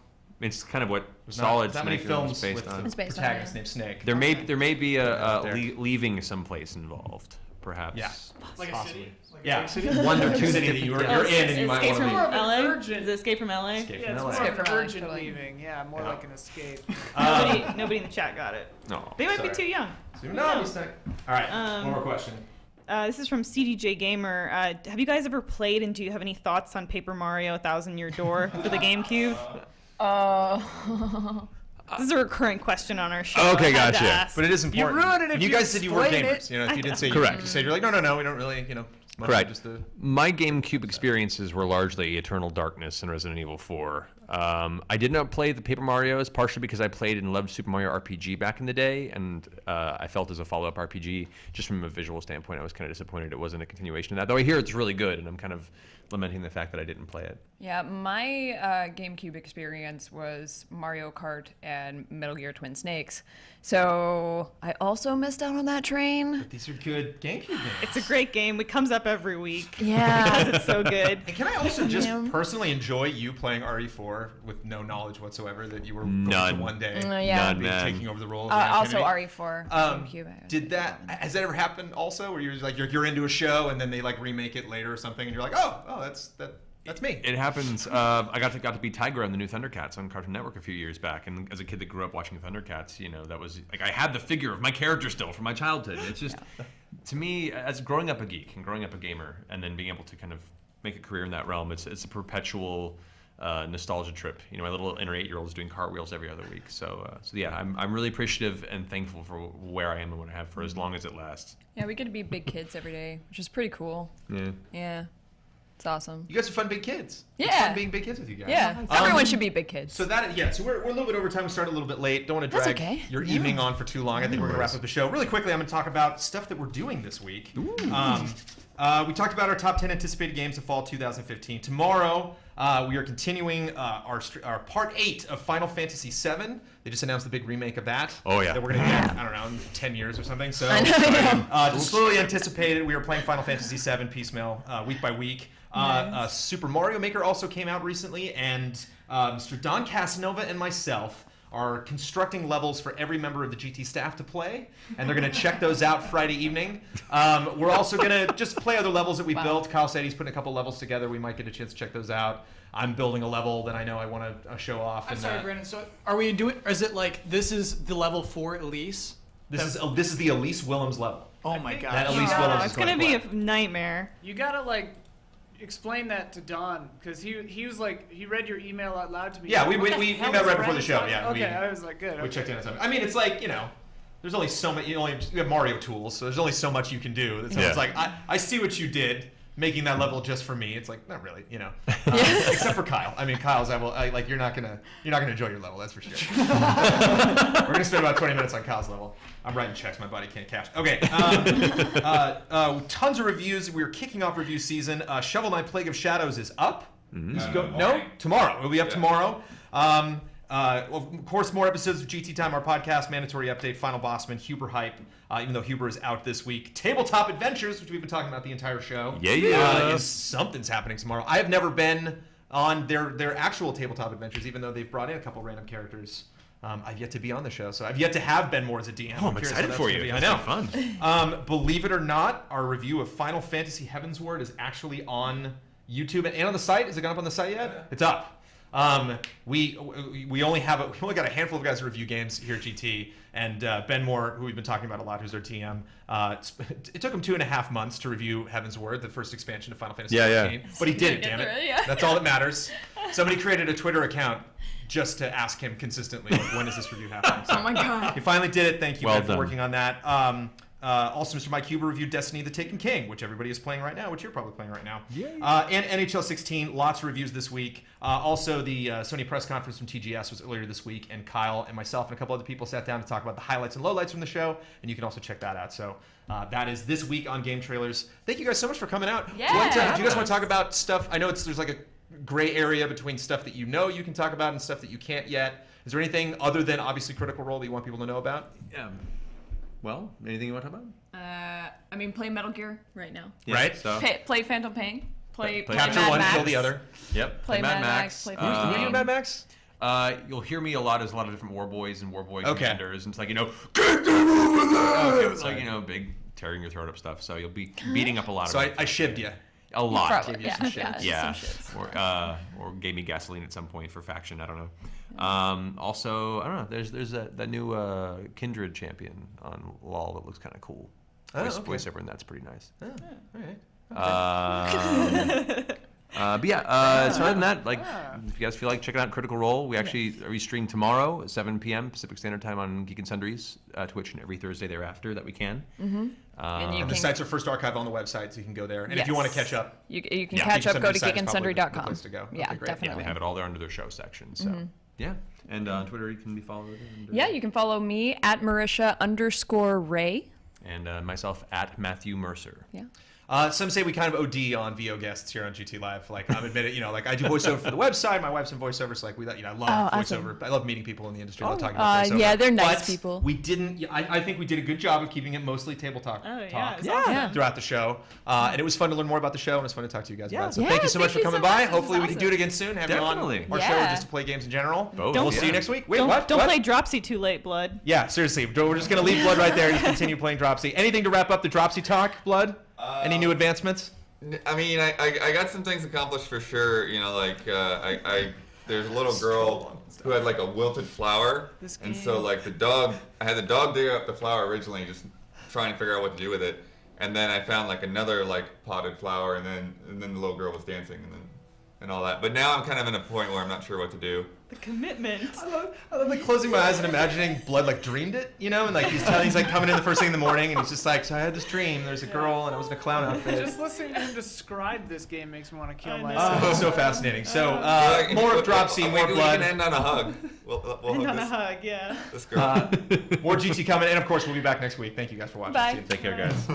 It's kind of what There's Solid not many Snake films is based with on. the It's based on protagonist it. named Snake. There may be out a there. leaving someplace involved, perhaps. Yeah. Like a Possibly. city? Like a Yeah. big city? One or two city that you're in and you might Escape want from to More of an LA? urgent- Is it Escape from LA? escape Yeah, from it's LA. more of Escape an from LA, urgent totally. leaving. Yeah, more Yeah. like an escape. Nobody in the chat got it. No. They might Sorry. be too young. Tsunami, Snake. All right. One more question. This is from CDJ Gamer. Have you guys ever played, and do you have any thoughts on Paper Mario: 1,000 Year Door for the GameCube? This is a recurring question on our show. Okay, I had to gotcha. ask. But it is important. ruin it if And you you guys said you were explain gamers. it. If you didn't say Correct. You said you're like, no, we don't really, it's mostly Correct. just the My GameCube experiences were largely Eternal Darkness and Resident Evil 4. I did not play the Paper Marios, partially because I played and loved Super Mario RPG back in the day, and I felt as a follow-up RPG, just from a visual standpoint, I was kind of disappointed it wasn't a continuation of that. Though I hear it's really good, and I'm kind of lamenting the fact that I didn't play it. Yeah, my GameCube experience was Mario Kart and Metal Gear Twin Snakes. So I also missed out on that train. These are good GameCube games. It's a great game. It comes up every week. Yeah. Because it's so good. And can I also just Yeah. personally enjoy you playing RE4 with no knowledge whatsoever that you were None. going to one day Yeah. None, be man. taking over the role of Also Anthony? RE4 Um, GameCube. Did that has that ever happened also where you're just like you're into a show and then they like remake it later or something and you're like oh that's me. It happens. I got to be Tiger on the new Thundercats on Cartoon Network a few years back, and as a kid that grew up watching Thundercats, that was like I had the figure of my character still from my childhood. It's just to me, as growing up a geek and growing up a gamer, and then being able to kind of make a career in that realm, it's a perpetual nostalgia trip. My little inner 8-year-old is doing cartwheels every other week. So yeah, I'm really appreciative and thankful for where I am and what I have for as long as it lasts. Yeah, we get to be big kids every day, which is pretty cool. Yeah. Yeah. It's awesome. You guys are fun big kids. It's Yeah. fun being big kids with you guys. Yeah. Everyone should be big kids. So so we're a little bit over time. We started a little bit late. Don't want to That's drag okay. your evening on for too long. I think we're gonna wrap up the show really quickly. I'm gonna talk about stuff that we're doing this week. We talked about our top 10 anticipated games of fall 2015. Tomorrow we are continuing our part 8 of Final Fantasy VII. They just announced the big remake of that. Oh, yeah. That we're gonna get I don't know in 10 years or something. So I know. just slowly anticipated. We are playing Final Fantasy VII piecemeal week by week. Super Mario Maker also came out recently, and Mr. Don Casanova and myself are constructing levels for every member of the GT staff to play, and they're going to check those out Friday evening. We're also going to just play other levels that we built. Kyle said he's putting a couple levels together. We might get a chance to check those out. I'm building a level that I know I want to show off. I'm sorry, Brandon. So are we doing? Or is it like this is the level for Elise? This is the Elise Willems level. Oh my god. That Elise Willems is It's gonna be a nightmare. You gotta like explain that to Don because he was like he read your email out loud to me. Yeah, we What the met hell right is before the Brandon show. talking- Yeah, Okay, I was like, good. We okay. checked in on something. I mean, it's like, there's only so much. You have Mario tools, so there's only so much you can do. So it's like I see what you did, making that level just for me. It's like not really, except for Kyle. I mean, Kyle's you're not gonna enjoy your level. That's for sure. We're gonna spend about 20 minutes on Kyle's level. I'm writing checks. My body can't cash. Okay. Tons of reviews. We're kicking off review season. Shovel Knight Plague of Shadows is up. No, tomorrow. It'll be up tomorrow. Of course, more episodes of GT Time, our podcast, mandatory update, Final Bossman, Huber hype, even though Huber is out this week. Tabletop Adventures, which we've been talking about the entire show. Something's happening tomorrow. I have never been on their actual Tabletop Adventures, even though they've brought in a couple random characters. I've yet to be on the show, so I've yet to have Ben Moore as a DM. Oh, I'm excited for you. I know. Fun. Believe it or not, our review of Final Fantasy Heavensward is actually on YouTube and on the site. Is it gone up on the site yet? It's up. We only got a handful of guys who review games here at GT, and Ben Moore, who we've been talking about a lot, who's our TM. It took him 2.5 months to review Heavensward, the first expansion of Final Fantasy XIV. But he did it, damn it. That's all that matters. Somebody created a Twitter account just to ask him consistently, like, when is this review happening? So Oh my god. he finally did it. Thank you, Well Ben, for done. working on that. Also, Mr. Mike Huber reviewed Destiny the Taken King, which everybody is playing right now, which you're probably playing right now. And NHL 16, lots of reviews this week. Also, the Sony press conference from TGS was earlier this week, and Kyle and myself and a couple other people sat down to talk about the highlights and lowlights from the show, and you can also check that out. So that is this week on Game Trailers. Thank you guys so much for coming out. Yeah. Do you guys want to talk about stuff? I know there's like a gray area between stuff that you can talk about and stuff that you can't yet. Is there anything other than obviously Critical Role that you want people to know about? Well, anything you want to talk about? Play Metal Gear right now. Right. So, Play Phantom Pain. Play Capture Mad one, Max. kill the other. yep. Play Mad Mad Max, play Who are you, Mad Max? You'll hear me a lot as a lot of different war boys and war boy Okay. commanders, and it's like get them over there. It's sorry. like big tearing your throat up stuff. So you'll be beating up a lot So of. I shivved you. a lot. Probably, Give you some yeah, shits. Yeah, some shits. or gave me gasoline at some point for faction. I don't know. Also, I don't know. There's that new Kindred champion on LoL that looks kind of cool. Voiceover, and that's pretty nice. Oh, all right. But yeah, so other than that, like, if you guys feel like checking out Critical Role, we stream tomorrow at 7 p.m. Pacific Standard Time on Geek and Sundries, Twitch, and every Thursday thereafter that we can. Mm-hmm. And you And the can, sites are first archived on the website, so you can go there. And if you want to Yes. catch up, you can Yeah, catch up. Go to Geek and Sundry site is probably the geekandsundry.com. place to go. Yeah, Okay, great. Yeah, definitely. they have it all there under their show section. So yeah, and on Twitter you can be followed. Yeah, you can follow me at Marisha_Ray. And myself at Matthew Mercer. Yeah. some say we kind of OD on VO guests here on GT Live. Like, I'm admitted, like I do voiceover for the website. My wife's in voiceover, so like I love voiceover. awesome. I love meeting people in the industry. I love talking about voiceover. yeah, they're nice But people. We didn't. I think we did a good job of keeping it mostly table talk. yeah, it's awesome. Throughout the show, and it was fun to learn more about the show, and it was fun to talk to you guys about it. So Yeah, thank you so much for thank you coming so by. much. Hopefully we This can is do it again soon. Have Definitely. you on our show Yeah. just to play games in general. Both, We'll yeah. see you next week. Wait, Don't what? play Dropsy too late, Blood. Yeah, seriously. We're just going to leave Blood right there. You continue playing Dropsy. Anything to wrap up the Dropsy talk, Blood? Any new advancements? I mean, I got some things accomplished for sure. There's a little girl who had like a wilted flower, and so like I had the dog dig up the flower originally, just trying to figure out what to do with it, and then I found like another like potted flower, and then the little girl was dancing, and all that. But now I'm kind of in a point where I'm not sure what to do. The commitment. I love like closing my eyes and imagining Blood like dreamed it, and like he's like coming in the first thing in the morning, and he's just like, so I had this dream. There's a girl, and I was in a clown outfit. Just listening to him describe this game makes me want to kill I know. myself. It's so fascinating. So more of Dropsy, more We Blood. can end on a hug. We'll And hug on a this, hug, yeah. this girl. More GT coming, and of course we'll be back next week. Thank you guys for watching. Bye. See you. Take care, guys.